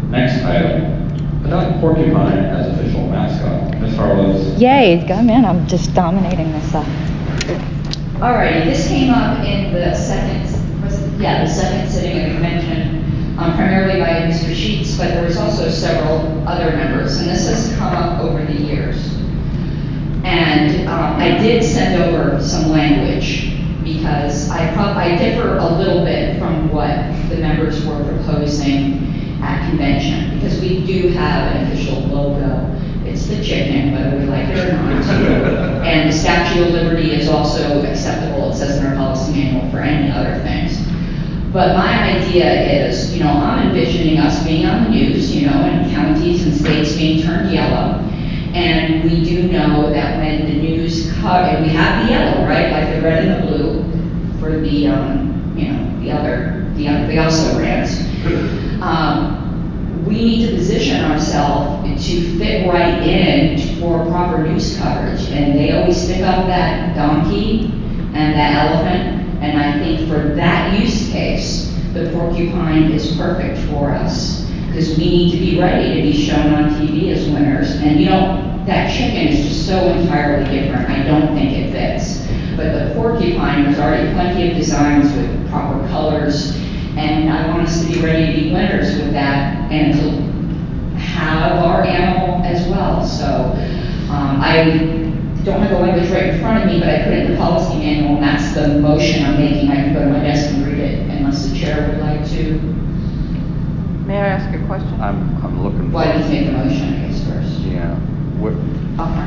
Next item, adopt porcupine as official mascot. Ms. Harlow's. Yay, God, man, I'm just dominating this stuff. Alrighty, this came up in the second sitting of the convention, primarily by Mr. Sheets, but there was also several other members, and this has come up over the years. And I did send over some language because I differ a little bit from what the members were proposing at convention, because we do have an official logo. It's the chicken, whether we like it or not. And the Statue of Liberty is also acceptable, it says in our policy manual, for any other things. But my idea is, I'm envisioning us being on the news, and counties and states being turned yellow. And we do know that when the news and we have the yellow, right, like the red and the blue for the also brands. We need to position ourselves to fit right in for proper news coverage. And they always stick up that donkey and that elephant. And I think for that use case, the porcupine is perfect for us. Because we need to be ready to be shown on TV as winners. And that chicken is just so entirely different. I don't think it fits. But the porcupine, there's already plenty of designs with proper colors. And I want us to be ready to be winners with that and to have our animal as well. So I don't have the language right in front of me, but I put it in the policy manual, and that's the motion I'm making. I can go to my desk and read it, unless the chair would like to. May I ask a question? I'm looking for... Why don't you make the motion, I guess, first? Yeah.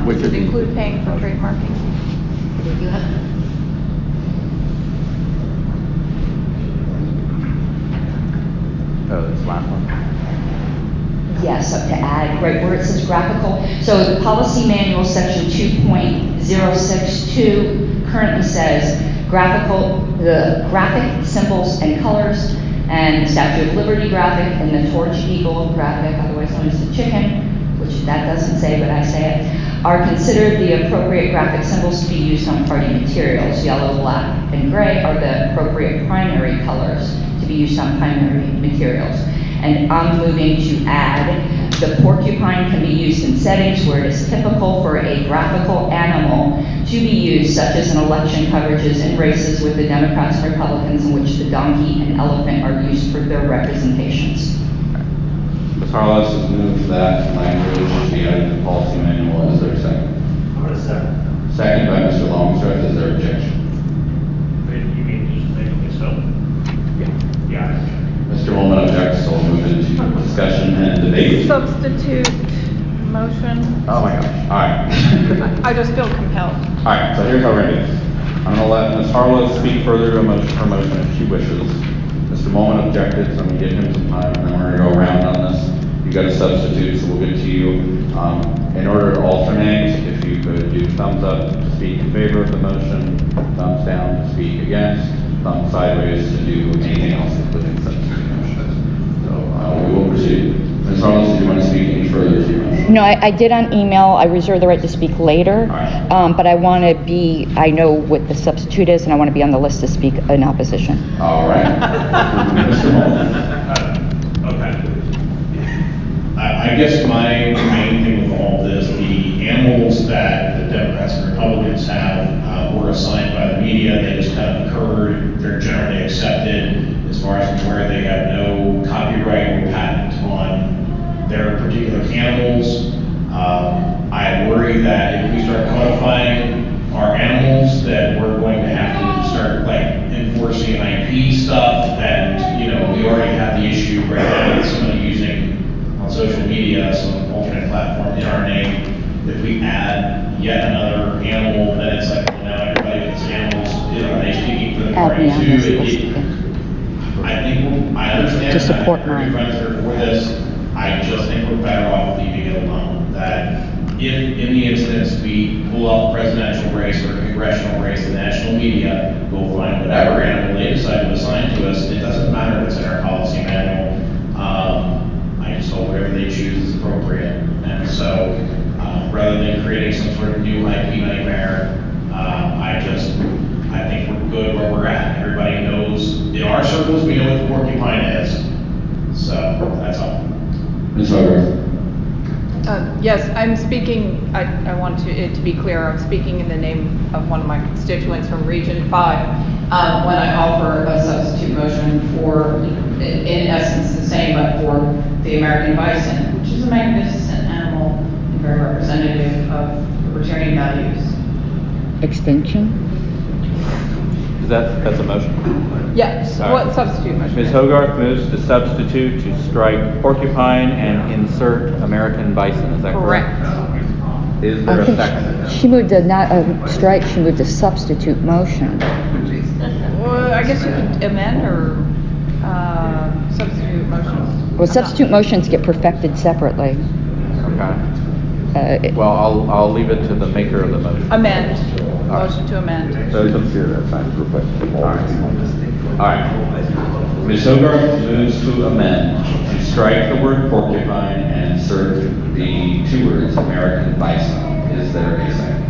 Does it include paying for trademarking? You have Oh, this last one? Yes, up to add, right where it says graphical. So the policy manual section 2.062 currently says the graphic symbols and colors, and the Statue of Liberty graphic, and the torch eagle graphic, otherwise known as the chicken, which that doesn't say, but I say it, are considered the appropriate graphic symbols to be used on party materials. Yellow, black, and gray are the appropriate primary colors to be used on primary materials. And I'm moving to add, the porcupine can be used in settings where it is typical for a graphical animal to be used, such as in election coverages and races with the Democrats and Republicans, in which the donkey and elephant are used for their representations. Ms. Harless has moved that language be added to the policy manual. Is there a second? I'm gonna second. Second by Mr. Longstreth. Is there objection? You mean just making it so? Yeah. Yeah. Mr. Woolman objects, so we'll move into discussion and debate. Substitute motion. Oh my gosh. All right. I just feel compelled. All right, so here's how we're gonna do this. I'm gonna let Ms. Harlow speak further to her motion if she wishes. Mr. Mullen objected, so I'm gonna give him some time, and then we're gonna go around on this. You got a substitute, so we'll get to you. In order to alternate, if you could do thumbs up to speak in favor of the motion, thumbs down to speak against, thumbs sideways to do anything else, including substitute motions. So we will proceed. Ms. Harlow, did you want to speak any further to your motion? No, I did on email. I reserve the right to speak later. Right. But I want to be, I know what the substitute is, and I want to be on the list to speak in opposition. All right. Mr. Mullen. Okay. I guess my main thing with all this, the animals that the Democrats and Republicans have were assigned by the media. They just kind of occurred. They're generally accepted. As far as I'm aware, they have no copyright or patent on their particular animals. I worry that if we start codifying our animals, that we're going to have to start enforcing IP stuff, and we already have the issue right now with somebody using on social media some alternate platform in our name. If we add yet another animal, then it's like, well, now everybody with these animals, are they speaking for the party too? I understand To support that our friends are for this. I just think we're better off leaving it alone. That if in the instance we pull off a presidential race or a congressional race, the national media will find whatever animal they decide to assign to us. It doesn't matter if it's in our policy manual. I just hope whatever they choose is appropriate. And so rather than creating some sort of new IP nightmare, I think we're good where we're at. Everybody knows, in our circles, we know what the porcupine is. So that's all. Ms. Hogarth. Yes, I'm speaking, I want it to be clear, I'm speaking in the name of one of my constituents from Region 5 when I offer a substitute motion for, in essence, the same, but for the American bison, which is a magnificent animal and very representative of libertarian values. Extinction? That's a motion? Yes, All what right. substitute motion? Ms. Hogarth moves to substitute to strike porcupine and insert American bison. Is that correct? Is there a second? She moved to not strike, she moved to substitute motion. Well, I guess you could amend or substitute motions. Well, substitute motions get perfected separately. Okay. Well, I'll leave it to the maker of the motion. Amend, motion to amend. So let's hear that time real quick. All right. Ms. Hogarth moves to amend, to strike the word porcupine and insert the two words American bison. Is there a second?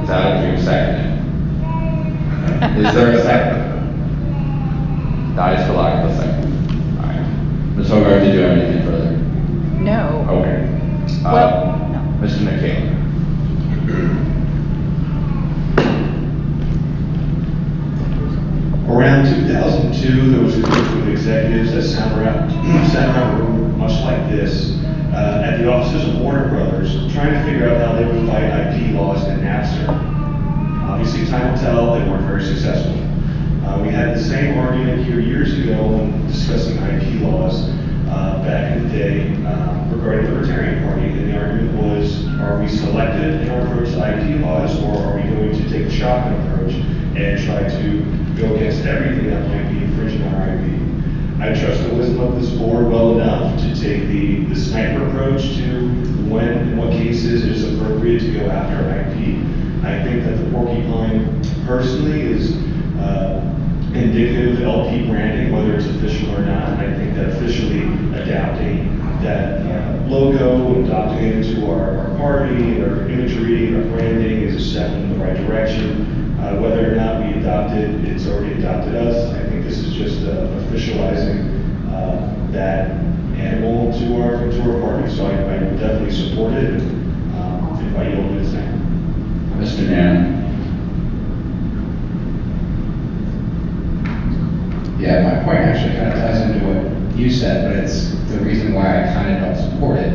Is that what you're seconding? Is there a second? Dies for lack of a second. All right. Ms. Hogarth, did you have anything further? No. Okay. Well, Mr. McHale. Around 2002, there was a group of executives that sat around a room much like this at the offices of Warner Brothers, trying to figure out how they would fight IP laws in Napster. Obviously, time will tell, they weren't very successful. We had the same argument here years ago when discussing IP laws back in the day regarding the Libertarian Party, and the argument was, are we selective in our approach to IP laws, or are we going to take a shotgun approach and try to go against everything that might be infringing on our IP? I trust the wisdom of this board well enough to take the sniper approach to when, in what cases it is appropriate to go after IP. I think that the porcupine personally is indicative of LP branding, whether it's official or not. I think that officially adapting that logo and adopting it into our party, our imagery, our branding is a step in the right direction. Whether or not we adopt it, it's already adopted us. I think this is just officializing that animal to our party. So I would definitely support it and invite you all to do the same. Mr. Nan. Yeah, my point actually kind of ties into what you said, but it's the reason why I kind of don't support it.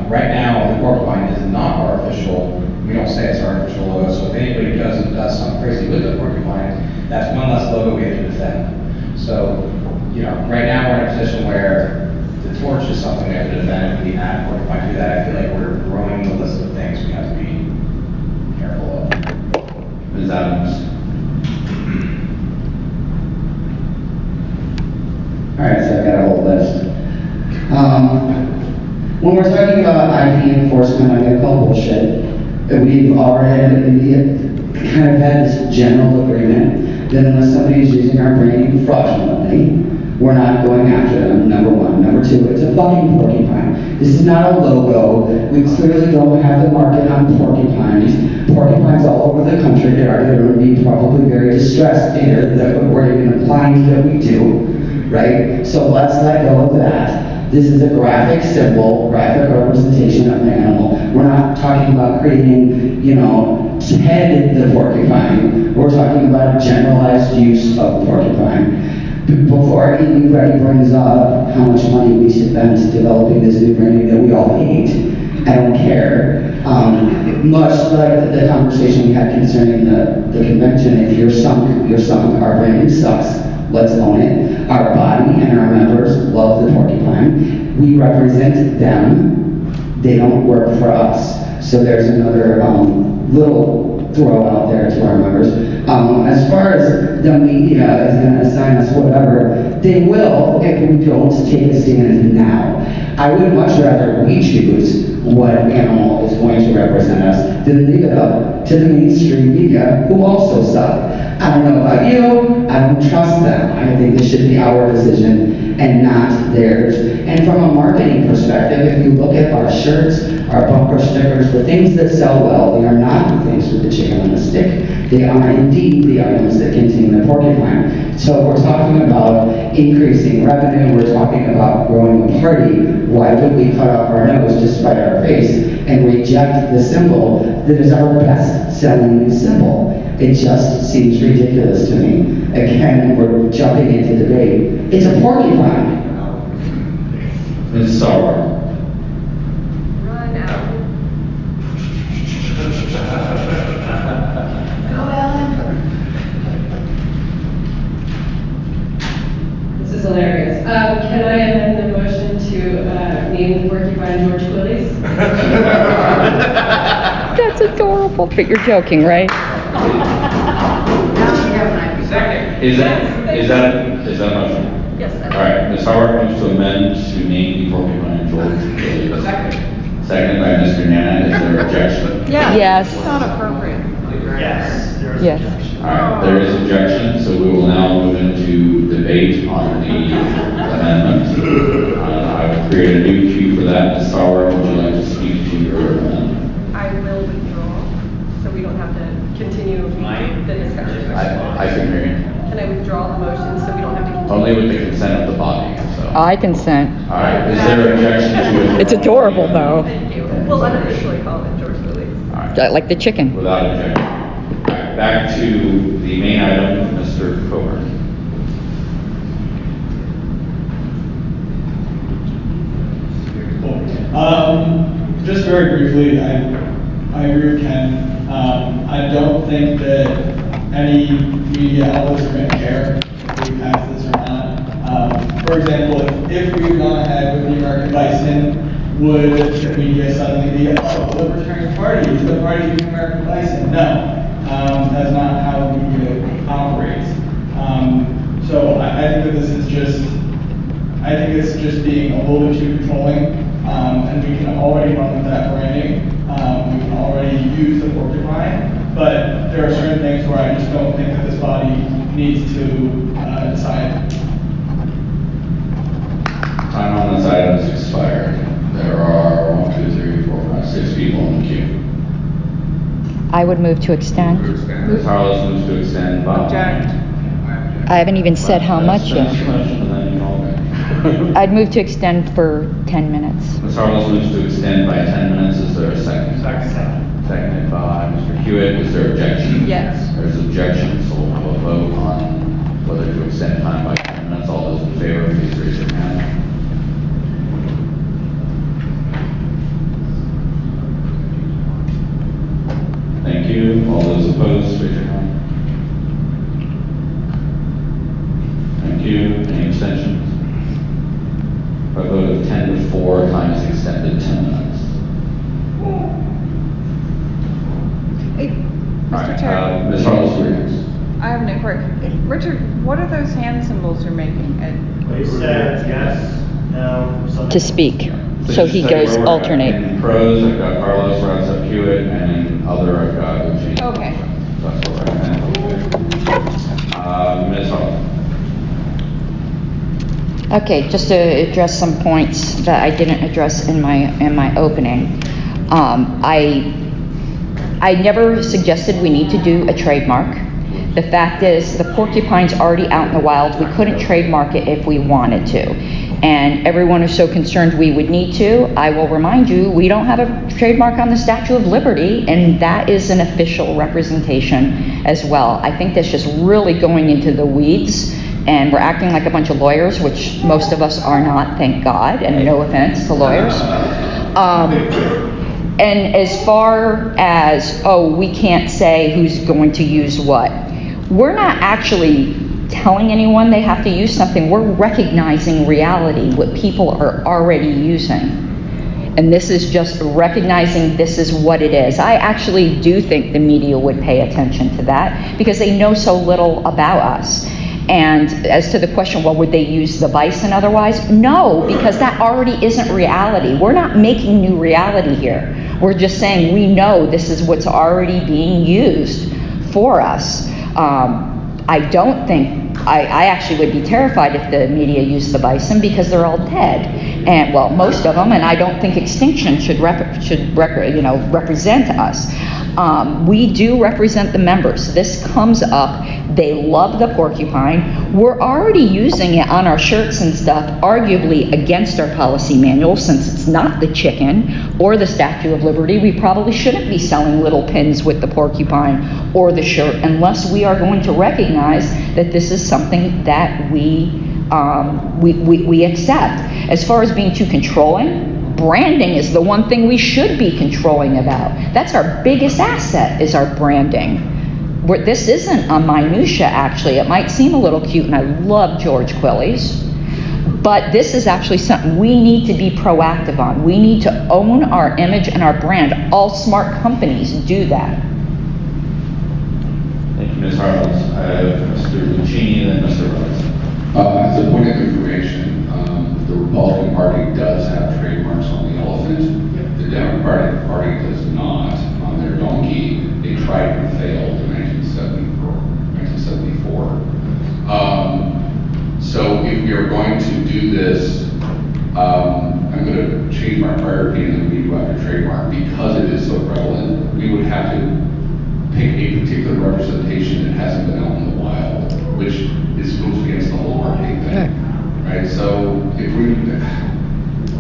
Right now, the porcupine is not our official, we don't say it's our official logo, so if anybody does something crazy with the porcupine, that's one less logo we have to defend. So, you know, right now we're in a position where the torch is something we have to defend. If we add porcupine to that, I feel like we're growing the list of things we have to be careful of. Ms. Adams? All right, so I've got a whole list. When we're talking about IP enforcement, I'm gonna call bullshit. We've already kind of had this general agreement that unless somebody's using our branding fraudulently, we're not going after them, number one. Number two, it's a fucking porcupine. This is not a logo. We clearly don't have the market on porcupines. Porcupines all over the country that are going to be probably very distressed to hear that we're even implying that we do, right? So let's let go of that. This is a graphic symbol, graphic representation of an animal. We're not talking about creating, you know, head the porcupine. We're talking about generalized use of porcupine. Before anybody brings up how much money we spent developing this new branding that we all hate, I don't care. Much like the conversation we had concerning the convention, if you're sunk, our branding sucks. Let's own it. Our body and our members love the porcupine. We represent them. They don't work for us. So there's another little throw out there to our members. As far as the media is going to assign us whatever, they will if we don't take a stand now. I would much rather we choose what animal is going to represent us than leave it up to the mainstream media who also suck. I don't know about you, I don't trust them. I think this should be our decision and not theirs. And from a marketing perspective, if you look at our shirts, our bumper stickers, the things that sell well, they are not the things with the chicken on the stick. They are indeed the items that contain the porcupine. So we're talking about increasing revenue, we're talking about growing a party. Why would we cut off our nose to spite our face and reject the symbol that is our best selling symbol? It just seems ridiculous to me. Again, we're jumping into debate. It's a porcupine. Ms. Sauer? Run out. Go, Ellen. This is hilarious. Can I amend the motion to name the porcupine George Quillies? That's adorable, but you're joking, right? Is that a motion? Yes. All right, Ms. Howard moves to amend to name the porcupine George. Second by Mr. Nana. Is there objection? Yes. It's not appropriate. Yes, there is Yes. objection. All right, there is objection, so we will now move into debate on the amendment. I will create a new queue for that. Ms. Sauer, would you like to speak to your amendment? I will withdraw, so we don't have to continue the discussion. I can hear you. Can I withdraw the motion so we don't have to continue? Only with the consent of the body, so. I consent. All right, is there objection to it? It's adorable, though. Thank you. We'll unofficially call it George Quillies. Like the chicken. Without objection. All right, back to the main item, Mr. Coburn. Just very briefly, I agree with Ken. I don't think that any media outlets are going to care if we pass this or not. For example, if we had gone ahead with the American Bison, would the media suddenly be, oh, the Libertarian Party is the party of the American Bison? No, that's not how the media operates. So I think that this is just, I think it's just being a little bit too controlling. And we can already run with that branding. We can already use the porcupine, but there are certain things where I just don't think that this body needs to decide. Time on this item is expired. There are 6 people in the queue. I would move to extend. Ms. Harless moves to extend. Bob? I haven't even said how much yet. Finish the motion and then you call it. I'd move to extend for 10 minutes. Ms. Harless moves to extend by 10 minutes. Is there a second? Seconded by Mr. Hewitt. Is there objection? Yes. There's objection, so we'll have a vote on whether to extend time by 10 minutes. All those in favor, please raise your hand. All those opposed, raise your hand. Thank you. Any abstentions? By a vote of 10 to 4, time is extended 10 minutes. Hey, All right, Mr. Chair, Ms. Harless, you're next. I have an inquiry. Richard, what are those hand symbols you're making? They said yes, no, something. To speak. So he just tell you goes where we're at. alternate. In pros, I've got Carlos, Rounds up Hewitt, and in other, I've got Eugene. Okay. That's what we're at. Ms. Harless. Okay, just to address some points that I didn't address in my opening. I never suggested we need to do a trademark. The fact is, the porcupine's already out in the wild. We couldn't trademark it if we wanted to. And everyone is so concerned we would need to. I will remind you, we don't have a trademark on the Statue of Liberty, and that is an official representation as well. I think that's just really going into the weeds, and we're acting like a bunch of lawyers, which most of us are not, thank God, and no offense to lawyers. And as far as, oh, we can't say who's going to use what, we're not actually telling anyone they have to use something. We're recognizing reality, what people are already using. And this is just recognizing this is what it is. I actually do think the media would pay attention to that because they know so little about us. And as to the question, well, would they use the bison otherwise? No, because that already isn't reality. We're not making new reality here. We're just saying we know this is what's already being used for us. I don't think, I actually would be terrified if the media used the bison because they're all dead. And, well, most of them, and I don't think extinction should represent us. We do represent the members. This comes up. They love the porcupine. We're already using it on our shirts and stuff, arguably against our policy manual, since it's not the chicken or the Statue of Liberty. We probably shouldn't be selling little pins with the porcupine or the shirt unless we are going to recognize that this is something that we accept. As far as being too controlling, branding is the one thing we should be controlling about. That's our biggest asset, is our branding. This isn't a minutia, actually. It might seem a little cute, and I love George Quilly's, but this is actually something we need to be proactive on. We need to own our image and our brand. All smart companies do that. Thank you, Ms. Harless. I have Mr. Lucchini and then Mr. Rhodes. As a point of information, the Republican Party does have trademarks on the elephant. The Democratic Party does not. On their donkey, they tried and failed in 1974. So if we are going to do this, I'm going to change my prior opinion that we do have a trademark because it is so prevalent. We would have to pick a particular representation that hasn't been out in the wild, which goes against the whole marketing thing, right? So if we,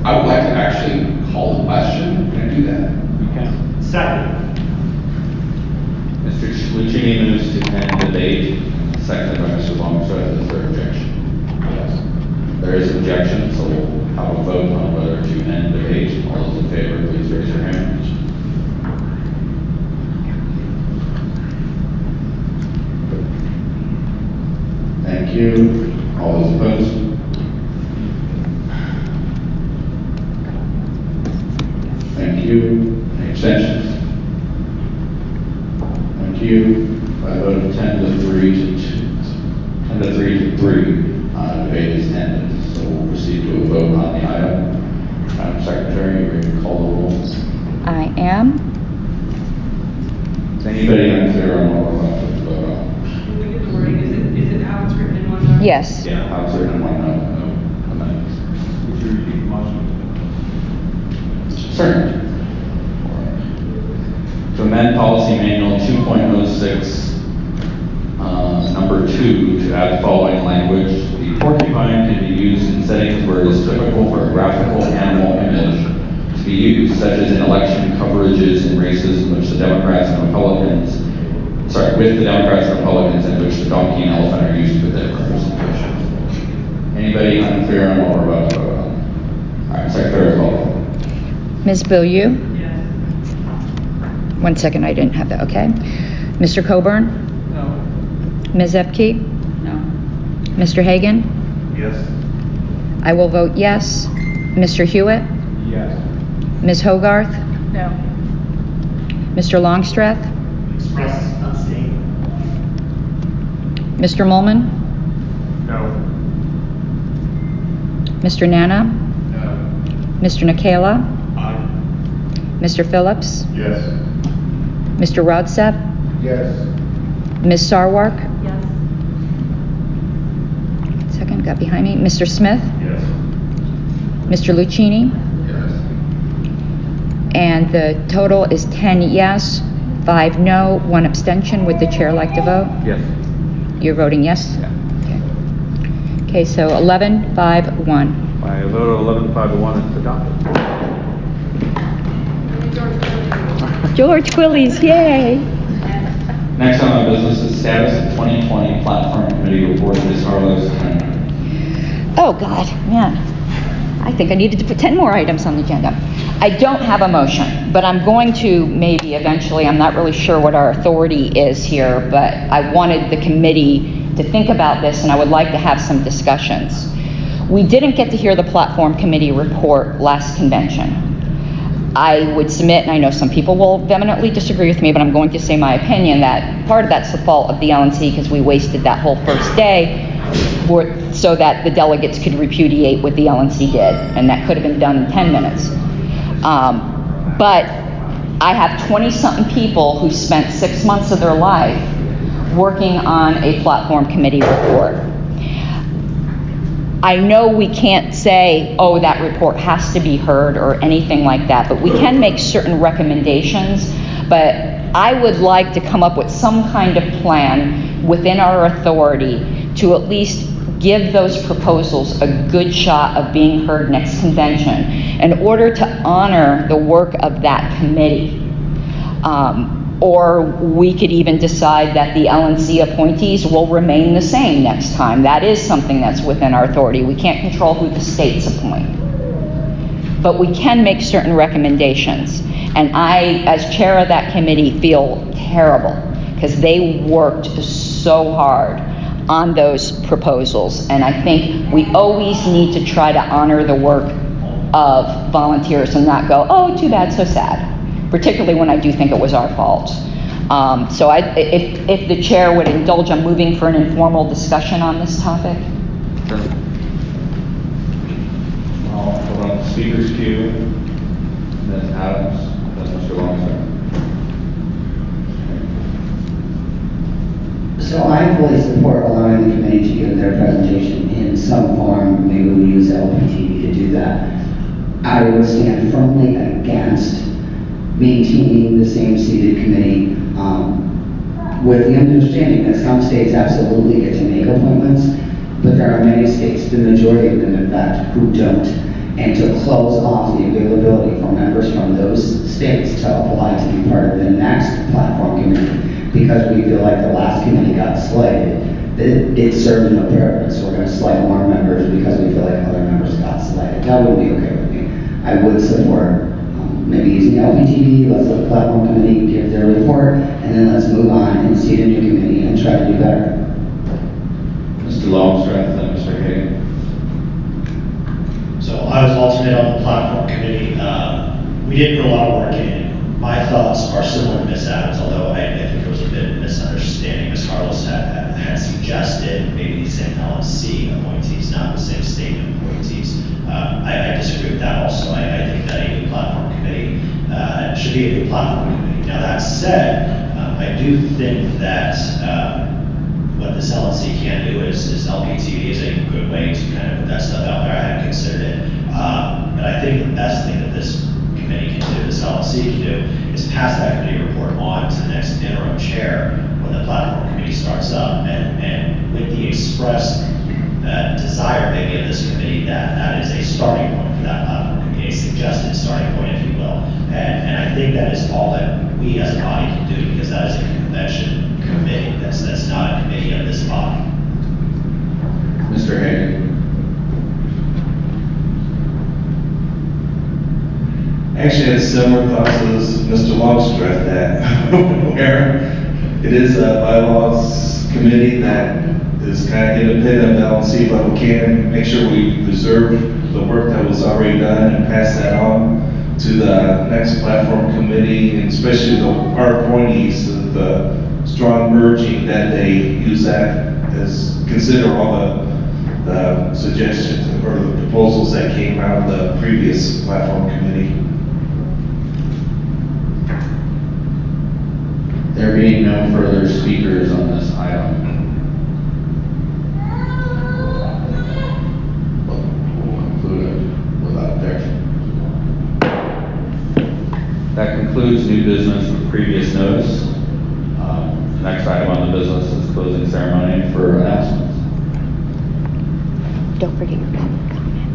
I would like to actually call the question. Can I do that? Okay. Second. Mr. Lucchini moves to end debate, seconded by Mr. Longstreth. Is there objection? Yes. There is objection, so we'll have a vote on whether to end debate. All those in favor, please raise your hand. Thank you. All those opposed? Thank you. Any abstentions? Thank you. By a vote of 10 to 3 to 3, debate is ended. So we'll proceed to a vote on the item. Madam Secretary, you ready to call the roll? I am. Is anybody unclear on what we're about to vote on? Is it how it's written in one? Yes. Yeah, how it's written in one amendment. Would you repeat the motion? Certainly. To amend policy manual 2.06, number 2, to add the following language: the porcupine can be used in settings where it is typical for a graphical animal image to be used, such as in election coverages in races in which the Democrats and Republicans, with the Democrats and Republicans, in which the donkey and elephant are used for their representation. Anybody unclear on what we're about to vote on? All right, Secretary Paul. Ms. Beaulieu? Yes. 1 second, I didn't have that, okay. Mr. Coburn? No. Ms. Epke? No. Mr. Hagan? Yes. I will vote yes. Mr. Hewitt? Yes. Ms. Hogarth? No. Mr. Longstreth? Express abstain. Mr. Molman? No. Mr. Nana? No. Mr. Nikela? Aye. Mr. Phillips? Yes. Mr. Rodsep? Yes. Ms. Sarwark? Yes. Second, got behind me. Mr. Smith? Yes. Mr. Lucchini? Yes. And the total is 10 yes, 5 no, 1 abstention. Would the chair like to vote? Yes. You're voting yes? Yeah. Okay, so 11, 5, 1. By a vote of 11, 5 to 1, it's adopted. George Quillies, yay! Next on our business is status of 2020 platform committee report. Ms. Harlow's turn. Oh, God, man. I think I needed to put 10 more items on the agenda. I don't have a motion, but I'm going to maybe eventually. I'm not really sure what our authority is here, but I wanted the committee to think about this, and I would like to have some discussions. We didn't get to hear the platform committee report last convention. I would submit, and I know some people will vehemently disagree with me, but I'm going to say my opinion that part of that's the fault of the LNC because we wasted that whole first day so that the delegates could repudiate what the LNC did, and that could have been done in 10 minutes. But I have 20-something people who spent 6 months of their life working on a platform committee report. I know we can't say, oh, that report has to be heard or anything like that, but we can make certain recommendations. But I would like to come up with some kind of plan within our authority to at least give those proposals a good shot of being heard next convention in order to honor the work of that committee. Or we could even decide that the LNC appointees will remain the same next time. That is something that's within our authority. We can't control who the states appoint. But we can make certain recommendations. And I, as chair of that committee, feel terrible because they worked so hard on those proposals. And I think we always need to try to honor the work of volunteers and not go, oh, too bad, so sad. Particularly when I do think it was our fault. So if the chair would indulge, I'm moving for an informal discussion on this topic. Sure. I'll put on the speaker's queue. Ms. Adams, then Mr. Longstreth. So I fully support allowing the committee to give their presentation in some form. Maybe we use LPTV to do that. I would stand firmly against maintaining the same seated committee with the understanding that some states absolutely get to make appointments, but there are many states, the majority of them in fact, who don't. And to close off the availability for members from those states to apply to be part of the next platform committee, because we feel like the last committee got slighted, it served no purpose. We're going to slight more members because we feel like other members got slighted. That would be okay with me. I would support maybe using LPTV, let's let the platform committee give their report, and then let's move on and seat a new committee and try to do better. Mr. Longstreth, then Mr. Hagan. So I was alternate on the platform committee. We didn't put a lot of work in. My thoughts are similar to Ms. Adams, although I think it was a bit of a misunderstanding. Ms. Carlos had suggested maybe the same LNC appointees, not the same state appointees. I disagree with that also. I think that a new platform committee should be a new platform committee. Now that said, I do think that what this LNC can do is LPTV is a good way to kind of put that stuff out there. I hadn't considered it. But I think the best thing that this committee can do, this LNC can do, is pass that committee report on to the next interim chair when the platform committee starts up. And with the express desire maybe of this committee that is a starting point for that platform committee, a suggested starting point, if you will. And I think that is all that we as a body can do, because that is a convention committee. That's not a committee of this body. Mr. Hagan. Actually, had similar thoughts as Mr. Longstreth that where it is a bylaws committee that is kind of independent of LNC, but we can make sure we preserve the work that was already done and pass that on to the next platform committee, and especially our appointees, the strong urging that they use that as, consider all the suggestions or the proposals that came out of the previous platform committee. There being no further speakers on this item, we'll conclude it without objection. That concludes new business with previous notice. Next item on the business is closing ceremony for announcements. Don't forget your public comment.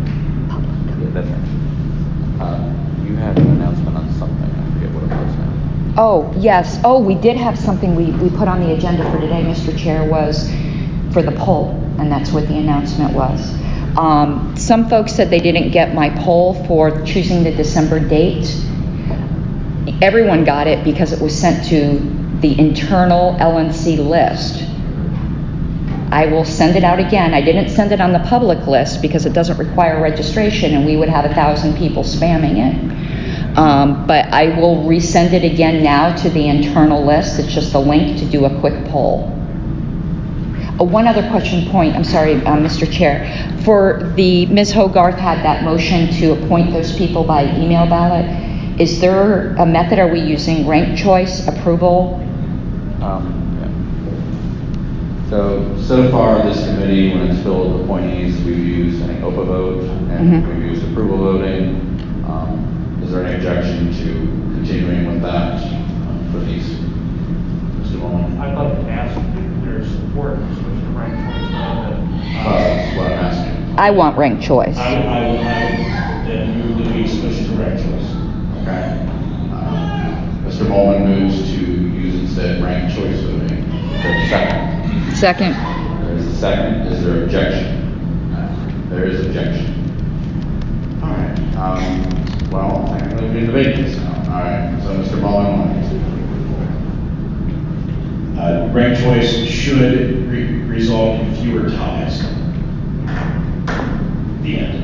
Yeah, that's right. You had an announcement on something, I forget what it was now. Oh, yes. Oh, we did have something we put on the agenda for today, Mr. Chair, was for the poll, and that's what the announcement was. Some folks said they didn't get my poll for choosing the December date. Everyone got it because it was sent to the internal LNC list. I will send it out again. I didn't send it on the public list because it doesn't require registration and we would have 1,000 people spamming it. But I will resend it again now to the internal list. It's just a link to do a quick poll. One other point, I'm sorry, Mr. Chair. For the, Ms. Hogarth had that motion to appoint those people by email ballot. Is there a method, are we using ranked choice, approval? So far, this committee, when it's filled with appointees, we've used an OPA vote, and we've used approval voting. Is there any objection to continuing with that for these? Mr. Bowman? I'd like to ask if there's support for switching to ranked choice. That's what I'm asking. I want ranked choice. I would move that we switch to ranked choice. Okay. Mr. Bowman moves to use instead ranked choice voting. There's a second. Second. There's a second. Is there objection? There is objection. All right. Well, I'm going to debate this now. All right. So, Mr. Bowman, Ranked choice should result in fewer ties. The end.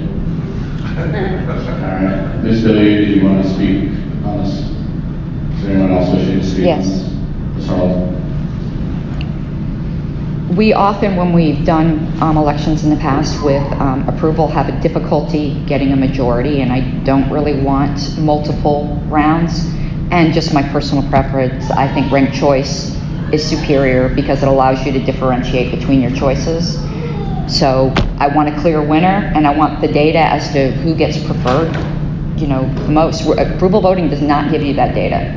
all right. Ms. W, do you want to speak on this? Is there anyone else wishing to speak on this? Ms. Harlow? We often, when we've done elections in the past with approval, have a difficulty getting a majority, and I don't really want multiple rounds. And just my personal preference, I think ranked choice is superior because it allows you to differentiate between your choices. So I want a clear winner, and I want the data as to who gets preferred, the most. Approval voting does not give you that data.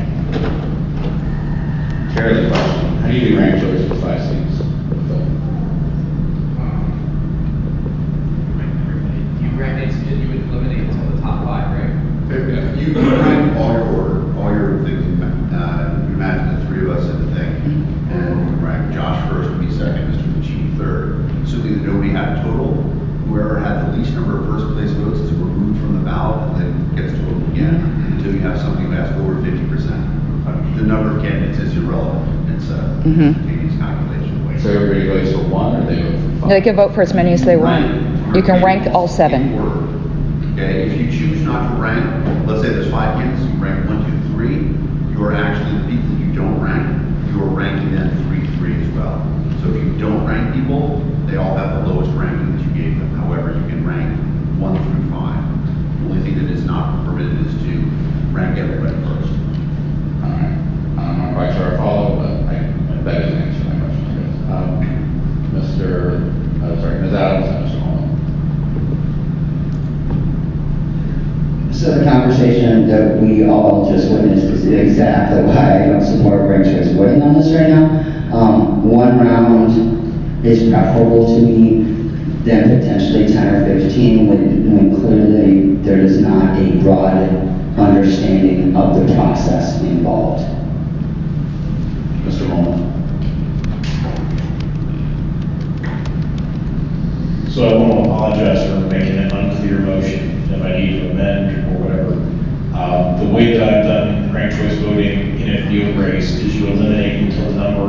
Chair, the question. How do you do ranked choice for 5 seats? You would eliminate it until the top 5, right? You rank all your things, you imagine the three of us in the thing, and you rank Josh first, me second, Mr. Puccini third. Assuming that nobody had a total, whoever had the least number of first place votes is removed from the ballot and then gets to vote again until you have somebody who has over 50%. The number of candidates is irrelevant. It's a instantaneous calculation. So everybody votes for 1 or they vote for 5? They can vote for as many as they want. You can rank all 7. Okay, if you choose not to rank, let's say there's 5 candidates, you rank 1, 2, 3, you're actually the people you don't rank, you're ranking them 3, 3 as well. So if you don't rank people, they all have the lowest ranking that you gave them. However, you can rank 1 through 5. The only thing that is not permitted is to rank everybody first. All right. I'm not quite sure I follow, but that doesn't answer my question, I guess. Ms. Adams and Mr. Holman. So the conversation that we all just witnessed is exactly why I don't support ranked choice voting on this right now. 1 round is preferable to me than potentially 10 or 15 when clearly there is not a broad understanding of the process involved. Mr. Holman. So I want to apologize for making an unclear motion if I need to amend or whatever. The way that I've done ranked choice voting in a field race is you eliminate until the number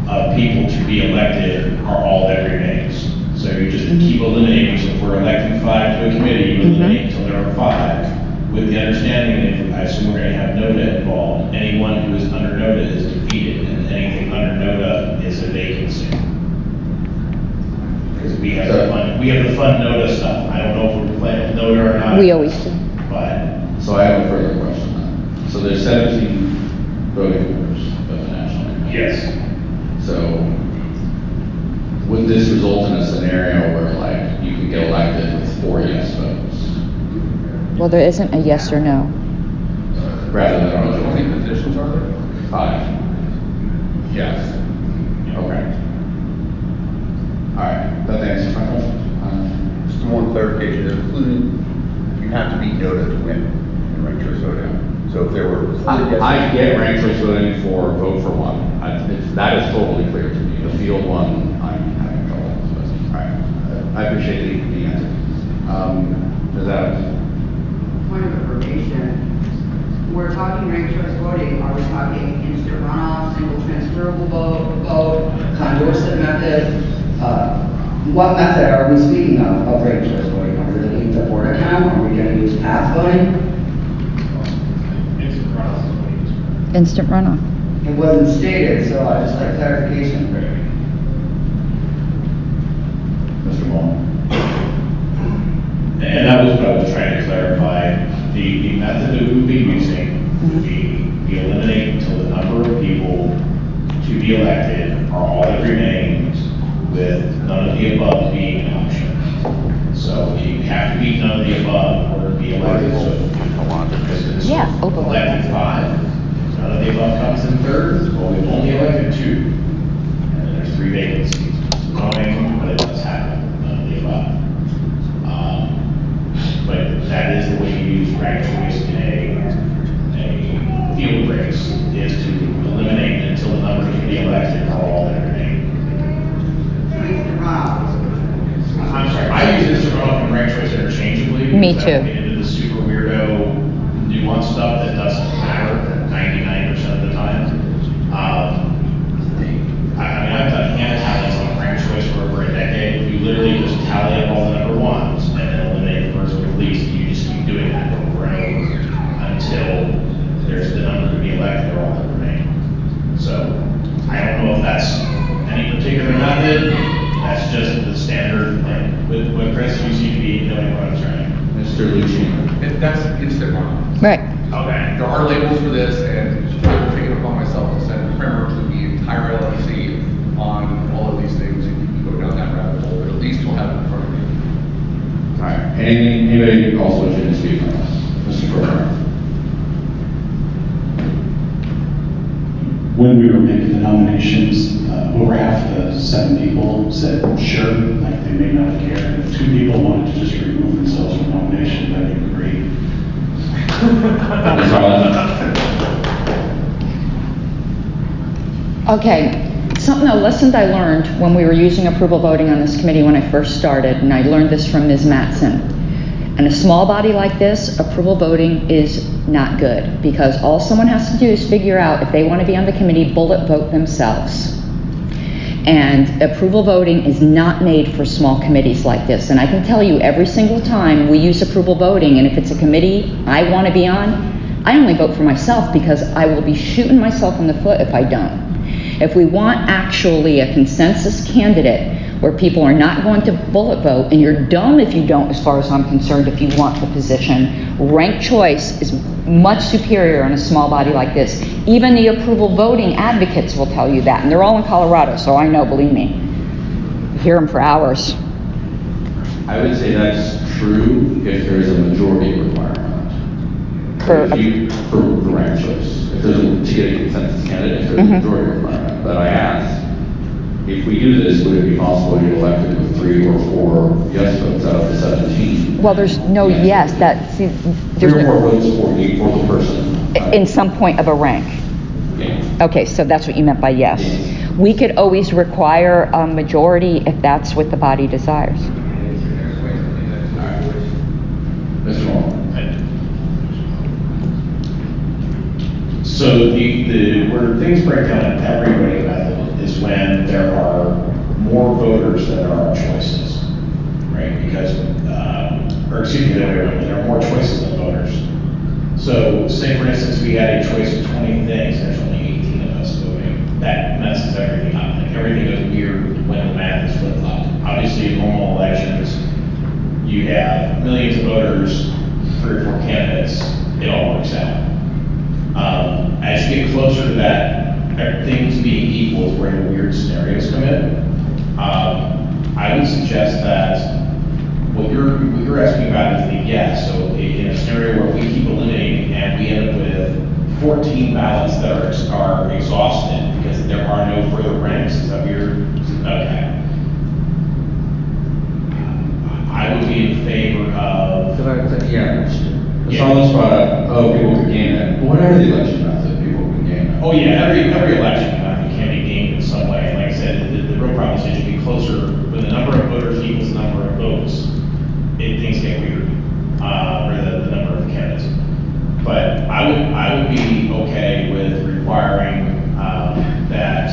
of people to be elected are all that remains. So you just keep eliminating. So if we're electing 5 to a committee, you eliminate until there are 5. With the understanding that I assume we're going to have NODA involved, anyone who is under NODA is defeated, and anything under NODA is a vacancy. Because we have the fun NODA stuff. I don't know if we're playing with NODA or not. We always do. But So I have a further question then. So there's 17 voting members of the National Committee. yes. So would this result in a scenario where like you could get elected with 4 yes votes? Well, there isn't a yes or no. Rather than, how many positions are there? 5. Yes. Okay. All right, that answers my question. Just one clarification, including, you have to beat NODA to win in ranked choice voting. So if there were 4 yes. I get ranked choice voting for vote for one. That is totally clear to me. The field one, I'm having trouble with. All right, I appreciate the answer. Does that? Point of information, we're talking ranked choice voting, are we talking instant runoff, single transferable vote, Condorcet method? What method are we speaking of ranked choice voting? Are we going to leave the board account? Are we going to use path voting? Instant runoff. It wasn't stated, so I just like clarification. Mr. Moore. And that was what I was trying to clarify. The method that we would be using would be we eliminate until the number of people to be elected are all that remains, with none of the above being an option. So you have to be none of the above in order to be elected. So Yeah, open. elected 5. None of the above comes in third. Well, we've only elected 2. And then there's 3 vacancies. It's annoying, but it does happen. None of the above. But that is the way you use ranked choice in a field race, is to eliminate until the number to be elected are all that remain. I'm sorry, I use instant runoff and ranked choice interchangeably. Me because I don't too. get into the super weirdo nuanced stuff that doesn't matter 99% of the time. I mean, I've done hand tallies on ranked choice for over a decade. You literally just tally up all the number 1s and then eliminate the person with least. You just keep doing that over and over until there's the number to be elected or all that remain. So I don't know if that's any particular method. That's just the standard thing. With Chris, you seem to be knowing what I'm trying. Mr. Lucci. That's instant runoff. Right. Okay. There are labels for this, and I've taken it upon myself to send a primer to the entire LNC on all of these things, and you can go down that rabbit hole, but at least you'll have it in front of you. All right, anybody else wishing to speak on this? Mr. Porter. When we were making the nominations, over half the 7 people said sure, like they may not care. And if 2 people wanted to just remove themselves from nomination, that'd be great. Okay, something, a lesson I learned when we were using approval voting on this committee when I first started, and I learned this from Ms. Mattson. In a small body like this, approval voting is not good, because all someone has to do is figure out if they want to be on the committee, bullet vote themselves. And approval voting is not made for small committees like this. And I can tell you, every single time we use approval voting, and if it's a committee I want to be on, I only vote for myself, because I will be shooting myself in the foot if I don't. If we want actually a consensus candidate where people are not going to bullet vote, and you're dumb if you don't, as far as I'm concerned, if you want the position, ranked choice is much superior in a small body like this. Even the approval voting advocates will tell you that, and they're all in Colorado, so I know, believe me. I hear them for hours. I would say that's true if there's a majority requirement. For ranked choice. If there's to get a consensus candidate, if there's a majority requirement. But I asked, if we do this, would it be possible to get elected with 3 or 4 yes votes out of the 17? Well, there's no yes, that, see, 3 or 4 votes for the person. In some point of a rank. Yeah. Okay, so that's what you meant by yes. Yes. We could always require a majority if that's what the body desires. Mr. Moore. So where things break down in every voting method is when there are more voters than there are choices, right? Because, or excuse me, the other way around, there are more choices than voters. So say for instance, we had a choice of 20 things, there's only 18 of us voting. That messes everything up. Like everything goes weird when the math is flip-flopped. Obviously in normal elections, you have millions of voters, 3 or 4 candidates, it all works out. As you get closer to that, things being equal is where the weird scenarios come in. I would suggest that what you're asking about is the yes. So in a scenario where we keep eliminating and we end up with 14 ballots that are exhausted because there are no further ranks, is that okay. I would be in favor of. It's on the spot, people can game it. Whatever the election method, people can game it. Oh yeah, every election can be gamed in some way. Like I said, the real problem is it should be closer when the number of voters equals the number of votes. Things get weird, or the number of candidates. But I would be okay with requiring that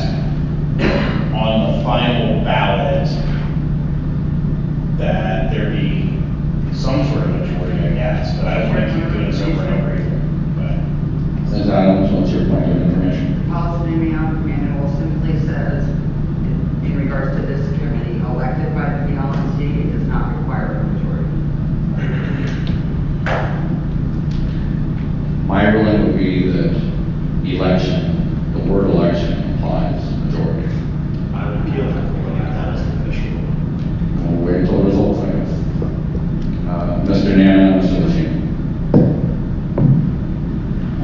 on the final ballot that there be some sort of majority, I guess. But I don't want to keep doing this over and over again. Ms. Adams, what's your point of information? Policy manual simply says, in regards to this committee, elected by the LNC does not require a majority. My ruling would be that election, the word election implies majority. I would appeal that as an official. We'll wait until the results, I guess. Mr. Nana, Mr. Lachine.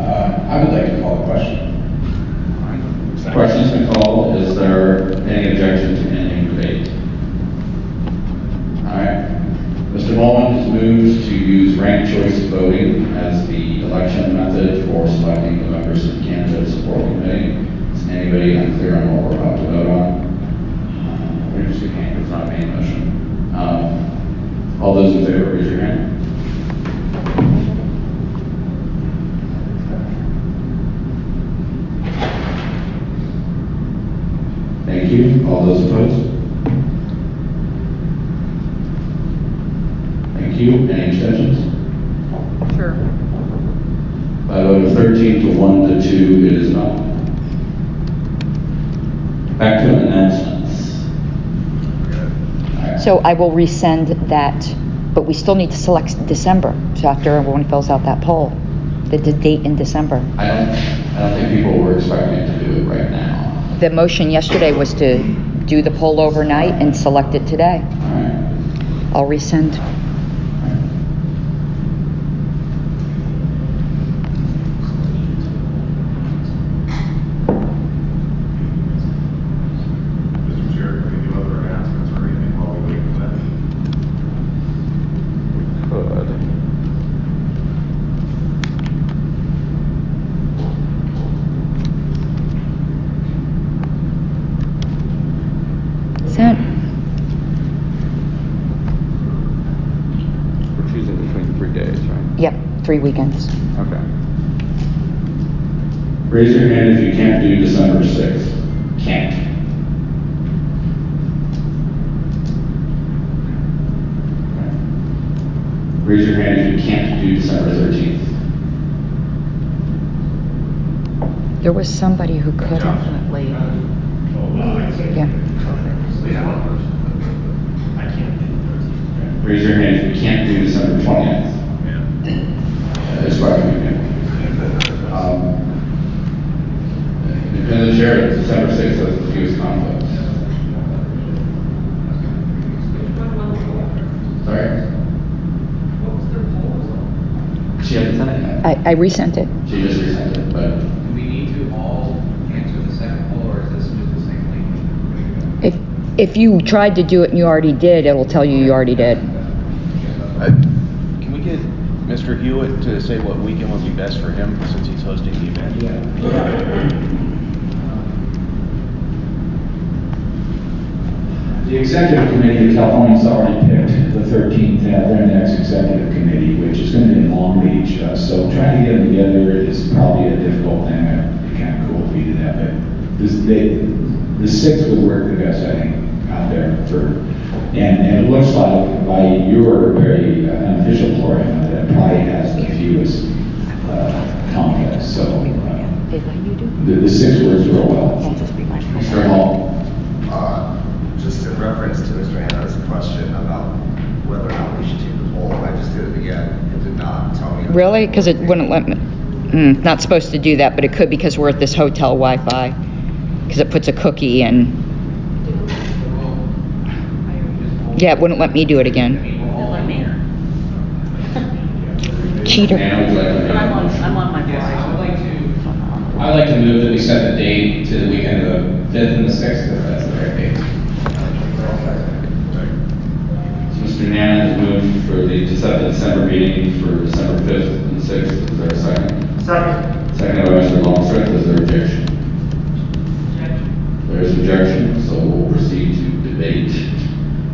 I would like to call the question. The question's been called. Is there any objection to ending debate? All right. Mr. Bowman has moved to use ranked choice voting as the election method for selecting the members of the candidate support committee. Is anybody unclear on what we're about to vote on? We're just it's not a main motion. All those in favor, raise your hand. Thank you. All those opposed? Thank you. Any abstentions? Sure. By a vote of 13 to 1 to 2, it is not. Back to announcements. So I will resend that, but we still need to select December. So after everyone fills out that poll, the date in December. I don't think people were expecting to do it right now. The motion yesterday was to do the poll overnight and select it today. All right. I'll resend. Mr. Chair, can we do other announcements or anything while we wait for that? Sent. We're choosing between 3 days, right? Yep, 3 weekends. Okay. Raise your hand if you can't do December 6th. Can't. Raise your hand if you can't do December 13th. There was somebody who couldn't. Definitely. Yeah. I can't. Raise your hand if you can't do December 20th. It's quite a weekend. Independent chair, December 6th has the fewest conflicts. Sorry? She hasn't sent it yet. I resent it. She just resent it, but Do we need to all answer the second poll, or is this just the same link? If you tried to do it and you already did, it'll tell you you already did. Can we get Mr. Hewitt to say what weekend would be best for him since he's hosting the event? The executive committee of California has already picked the 13th, their next executive committee, which is going to be in Long Beach. So trying to get them together is probably a difficult thing. It'd be kind of cool if we did that, but the 6th would work the best, I think, out there and it looks like by your very unofficial program that it probably has the fewest conflicts. So the 6 works real well. Mr. Hall. Just in reference to Mr. Hannah's question about whether or not we should take the poll, I just did it again. It did not tell me. Really? Because it wouldn't let me. Not supposed to do that, but it could because we're at this hotel Wi-Fi. Because it puts a cookie in. Yeah, it wouldn't let me do it again. Cheater. I'm on my phone. I'd like to move that we set the date to the weekend of the 5th and the 6th, if that's the right date. So Mr. Nana has moved to set the December meeting for December 5th and 6th. Is there a second? Second. Second by Mr. Longstreth. Is there objection? There is objection, so we'll proceed to debate.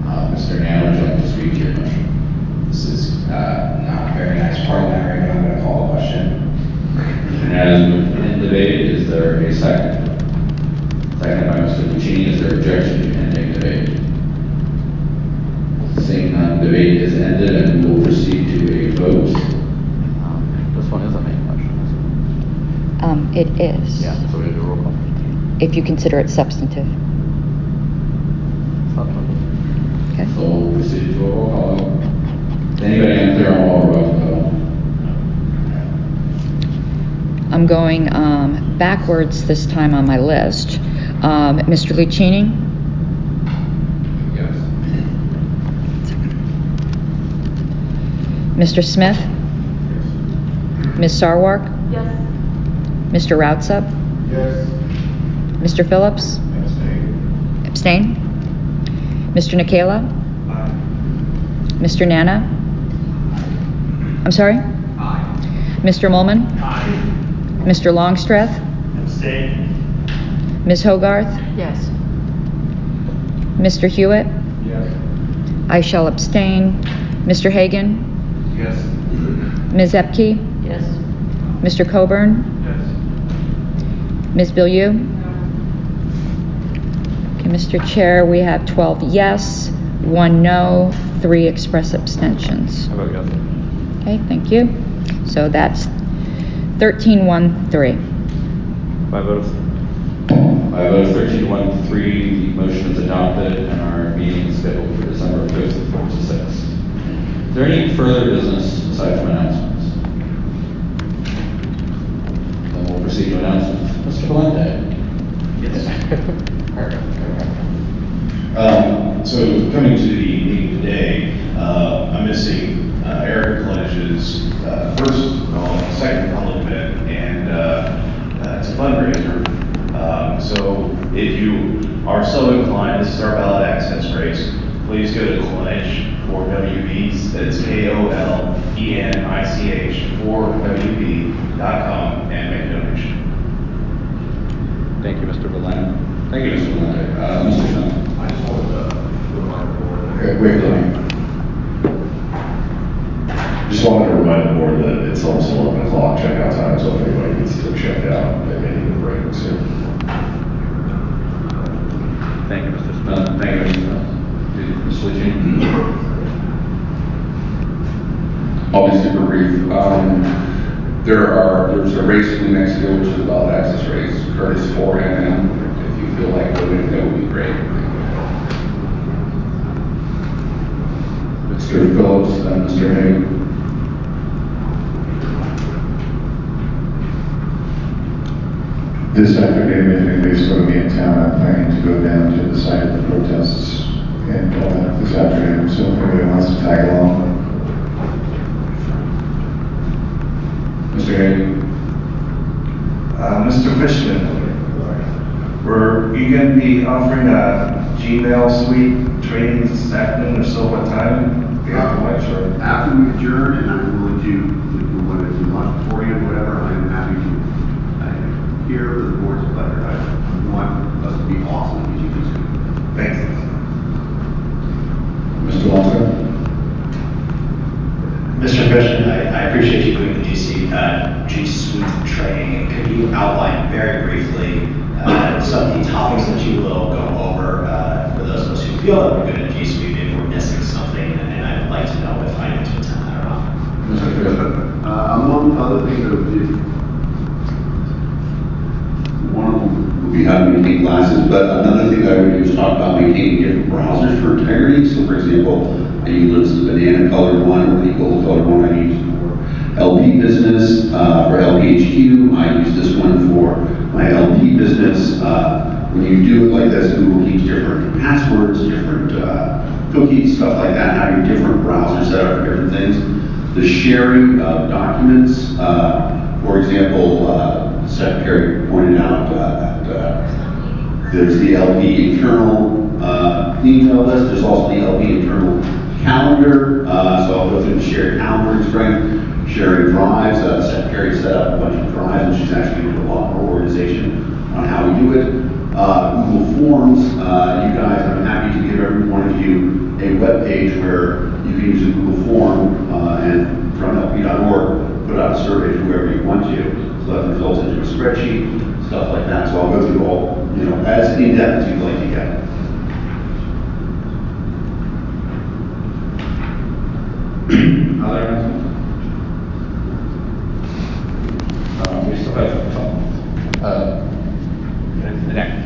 Mr. Nana, would you like to speak to your motion? This is not a very nice parliamentary, but I'm going to call a question. Mr. Nana has moved in debate. Is there a second? Second by Mr. Lucchini. Is there objection to ending debate? Seeing none, debate is ended and we will proceed to a vote. This one is a main motion, isn't It is. it? Yeah, so we do a roll call. If you consider it substantive. Okay. So we'll proceed to a roll call. Is anybody unclear on what we're about to vote? I'm going backwards this time on my list. Mr. Lucchini? Yes. Mr. Smith? Ms. Sarwark? Yes. Mr. Routsup? Yes. Mr. Phillips? Abstain? Mr. Nikela? Mr. Nana? I'm sorry? Aye. Mr. Mulman? Aye. Mr. Longstreth? Abstain. Ms. Hogarth? Yes. Mr. Hewitt? Yes. I shall abstain. Mr. Hagan? Yes. Ms. Epke? Yes. Mr. Coburn? Yes. Ms. Bilyeu? Okay, Mr. Chair, we have 12 yes, 1 no, 3 express abstentions. I vote yes. Okay, thank you. So that's 13-1-3. By votes 13-1-3, the motion is adopted and our meeting is scheduled for December 5th, 4 to 6. Is there any further business aside from announcements? Then we'll proceed to announcements. Mr. Valente. So coming to the meeting today, I'm missing Eric Clinch's second public event, and it's a fundraiser. So if you are so inclined, this is our ballot access race. Please go to Clinch for WBs. That's KOLENICH for WB.com and make a donation. Thank you, Mr. Valente. Thank you, Mr. Valente. Mr. Smith. I just wanted to remind the board. Okay, wait, Just wanted to remind the board that it's almost 11 o'clock checkout time, so if anybody needs to check out, they may need a break soon. Thank you, Mr. Smith. Thank you, Mr. Smith. Ms. Lucchini. I'll be super brief. There's a race in New Mexico, which is a ballot access race, Curtis 4 MN. If you feel like voting, that would be great. Mr. Phillips and Mr. Hagan. This afternoon, if anybody's going to be in town, I'm planning to go down to the site of the protests and this afternoon, so if anybody wants to tag along. Mr. Hagan. Mr. Fishman, were you going to be offering a Gmail suite training this afternoon, or so what time? After lunch, or? After we adjourn, and I'm willing to, whether it's lunch beforehand, whatever, I'm happy to hear the board's pleasure. I want us to be awesome, as you can see. Thanks. Mr. Walker. G-Suite training. Could you outline very briefly some of the topics that you will go over for those of us who feel that we're good at G-Suite, maybe we're missing something, and I would like to know if I need to attend that or not. Among other things that we did, one of them would be how to maintain classes, but another thing that I would do is talk about maintaining different browsers for integrity. So for example, I use the banana colored one or the gold colored one I use for LP business. For LPHQ, I use this one for my LP business. When you do it like this, Google keeps different passwords, different cookies, stuff like that, having different browsers set up for different things. The sharing of documents, for example, the Secretary pointed out that there's the LP internal email list, there's also the LP internal calendar, so I'll go through the shared calendar screen, sharing drives. The Secretary set up a bunch of drives, and she's actually doing a lot more organization on how we do it. Google Forms, you guys, I'm happy to give every one of you a web page where you can use a Google form and from lp.org put out a survey to whoever you want to. So that results into a spreadsheet, stuff like that. So I'll go through all, as in-depth as you'd like to get. Other announcements? We still have next.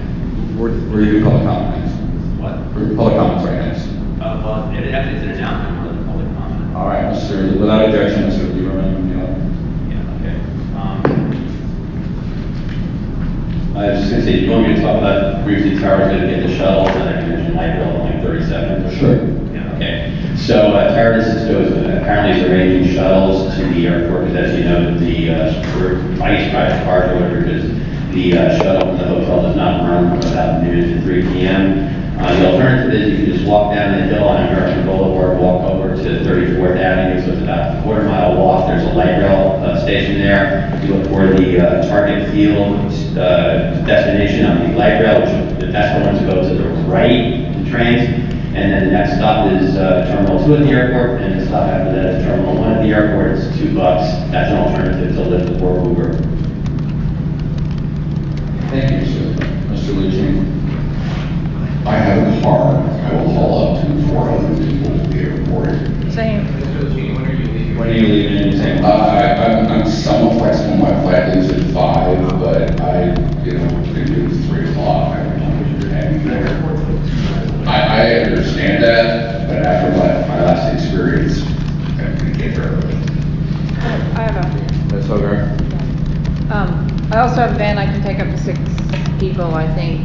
We're doing public comments. What? We're public comments right next. Well, it actually is an announcement more than public comment. All right, Mr. Without objection, Mr. Lieberman. Yeah, okay. I was just gonna say, do you want me to talk about briefly Tara's gonna get the shuttles, and I can mention light bill in like 30 seconds? Sure. Yeah, okay. So Tara apparently is arranging shuttles to the airport, because as you know, the ice private cars or whatever it is, the shuttle from the hotel does not run from about noon to 3 p.m. The alternative is you can just walk down the hill on American Boulevard, walk over to 34th Avenue, so it's about a quarter-mile walk. There's a light rail station there. You look for the Target Field destination on the light rail, which that's the one to go to the right, the trains. And then the next stop is Terminal 2 at the airport, and the stop after that is Terminal 1 at the airport. It's $2. That's an alternative to Lyft or Uber. Thank you, Mr. Lucci. I have a car. I will haul up to 4 other people to the airport. Same. When are you leaving? I'm somewhat flexible. My flight leaves at 5, but I, can do 3 o'clock. I understand that, but after my last experience, I'm going to get there early. I have a. Ms. Hogarth? I also have a van I can take up to 6 people, I think,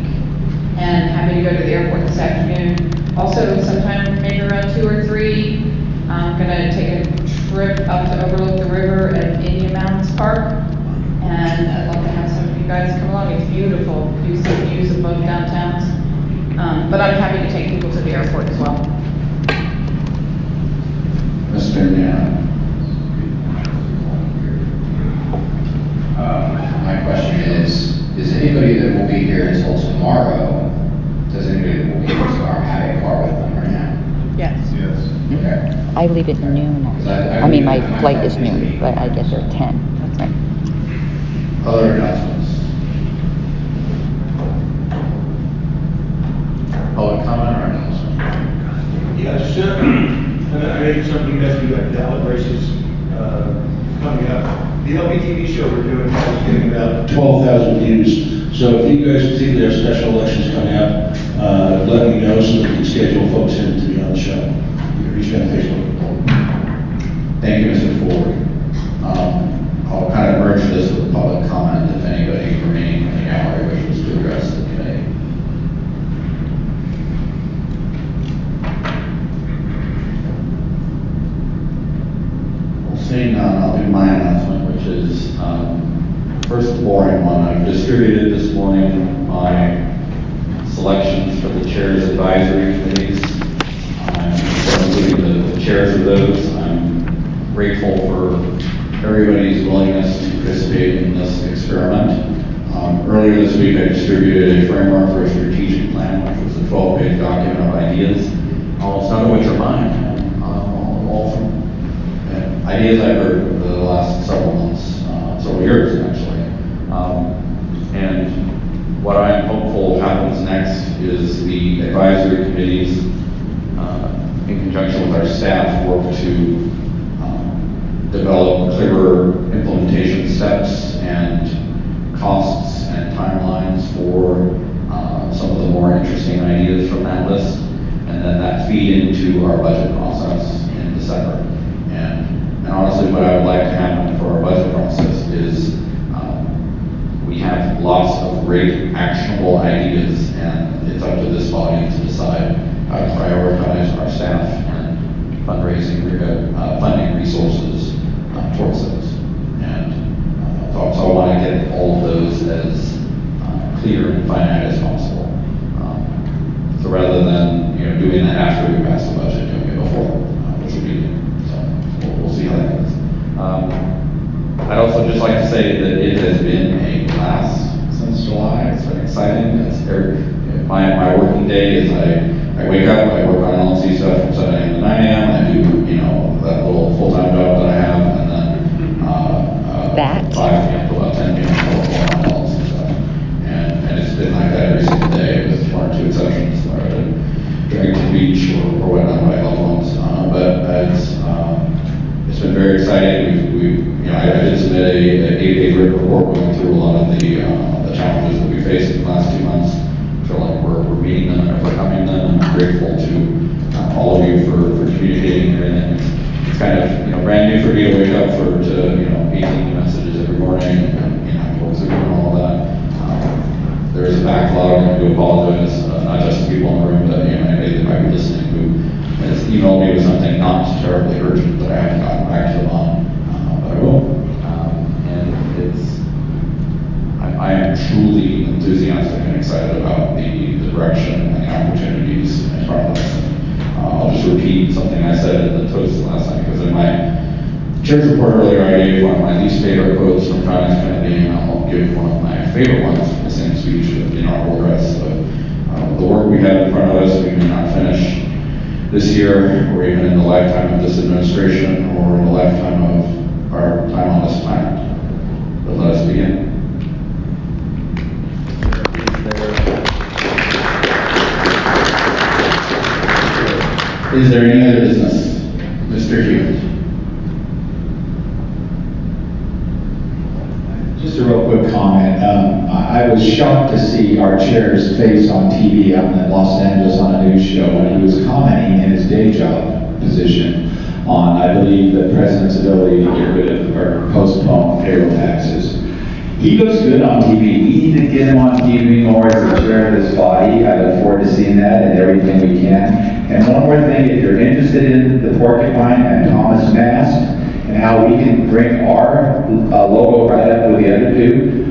and happy to go to the airport this afternoon. Also, sometime maybe around 2 or 3, I'm gonna take a trip up to overlook the river at Indian Mountains Park, and I'd love to have some of you guys come along. It's beautiful, do some views of both downtowns. But I'm happy to take people to the airport as well. Mr. Nana? My question is anybody that will be here until tomorrow, does anybody that will be here tomorrow have a car with them right now? Yes. Okay. I leave at noon. I mean, my flight is noon, but I get there at 10. That's right. Other announcements? Public comment or announcement? Yeah, just, I think some of you guys do like ballot races coming up. The LPTV show we're doing now is getting about 12,000 views. So if you guys particularly have special elections coming up, let me know so that we can schedule folks in to be on the show. You can reach me on Facebook. Thank you, Mr. Ford. I'll kind of merge this with public comment if anybody remaining in the gallery wishes to address the committee. Seeing none, I'll do my announcement, which is first boring one. I've distributed this morning my selections for the chairs advisory committees, including the chairs of those. I'm grateful for everybody's willingness to participate in this experiment. Earlier this week, I distributed a framework for a strategic plan, which was a 12-page document of ideas, almost none of which are mine, all from ideas I've heard over the last several months, several years is the advisory committees, in conjunction with our staff, work to develop clearer implementation steps and costs and timelines for some of the more interesting ideas from that list, and then that feed into our budget process in December. And honestly, what I would like to happen for our budget process is we have lots of great actionable ideas, and it's up to this body to decide how to prioritize our staff and fundraising, funding resources towards those. And so I want to get all of those as clear and finite as possible. So rather than doing that after we pass the budget, doing it before, which would be good. So we'll see how that goes. I'd also just like to say that it has been a blast since July. It's been exciting. My working day is I wake up, I work on LNC stuff from 7 a.m. to 9 a.m. I do, that little full-time job that I have, and then 5 p.m. to about 10 p.m. I work on LNC stuff. And it's been like that every single day, with 1 or 2 exceptions where I've been dragged to the beach or whatnot by loved ones. But it's been very exciting. I did submit a 8-page report going through a lot of the challenges that we faced in the last 2 months. I feel like we're meeting them and overcoming them, and I'm grateful to all of you for communicating everything. It's kind of brand new for me to wake up to 18 messages every morning and work through and all that. There is a backlog, and I do apologize, not just to people in the room, but anybody that might be listening who has emailed me with something not terribly urgent that I haven't gotten back to them on. But I will. I am truly enthusiastic and excited about the direction and the opportunities in front of us. I'll just repeat something I said at the toast last night, because in my church report earlier, I gave one of my least favorite quotes from John F. Kennedy, and I'll give one of my favorite ones from the same speech in the inaugural address. The work we have in front of us, we may not finish this year, or even in the lifetime of this administration, or in the lifetime of our time on this planet. But let us begin. Is there any other business? Mr. Hewitt. Just a real quick comment. I was shocked to see our chair's face on TV out in Los Angeles on a news show when he was commenting in his day job position on, I believe, the president's ability to get rid of or postpone payroll taxes. He looks good on TV. We need to get him on TV more as the chair of this body. I look forward to seeing that and everything we can. And one more thing, if you're interested in the porcupine and Thomas Mast and how we can bring our logo right up with the other two,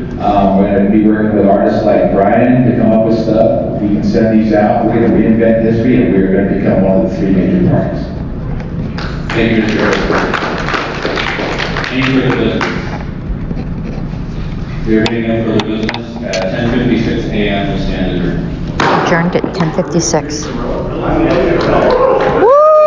we're going to be working with artists like Brian to come up with stuff. If we can send these out, we're going to reinvent history, and we're going to become one of the 3 major parties. Thank you, Mr. Harris. Any further business? We are getting no further business at 10:56 a.m. We stand adjourned. Adjourned at 10:56.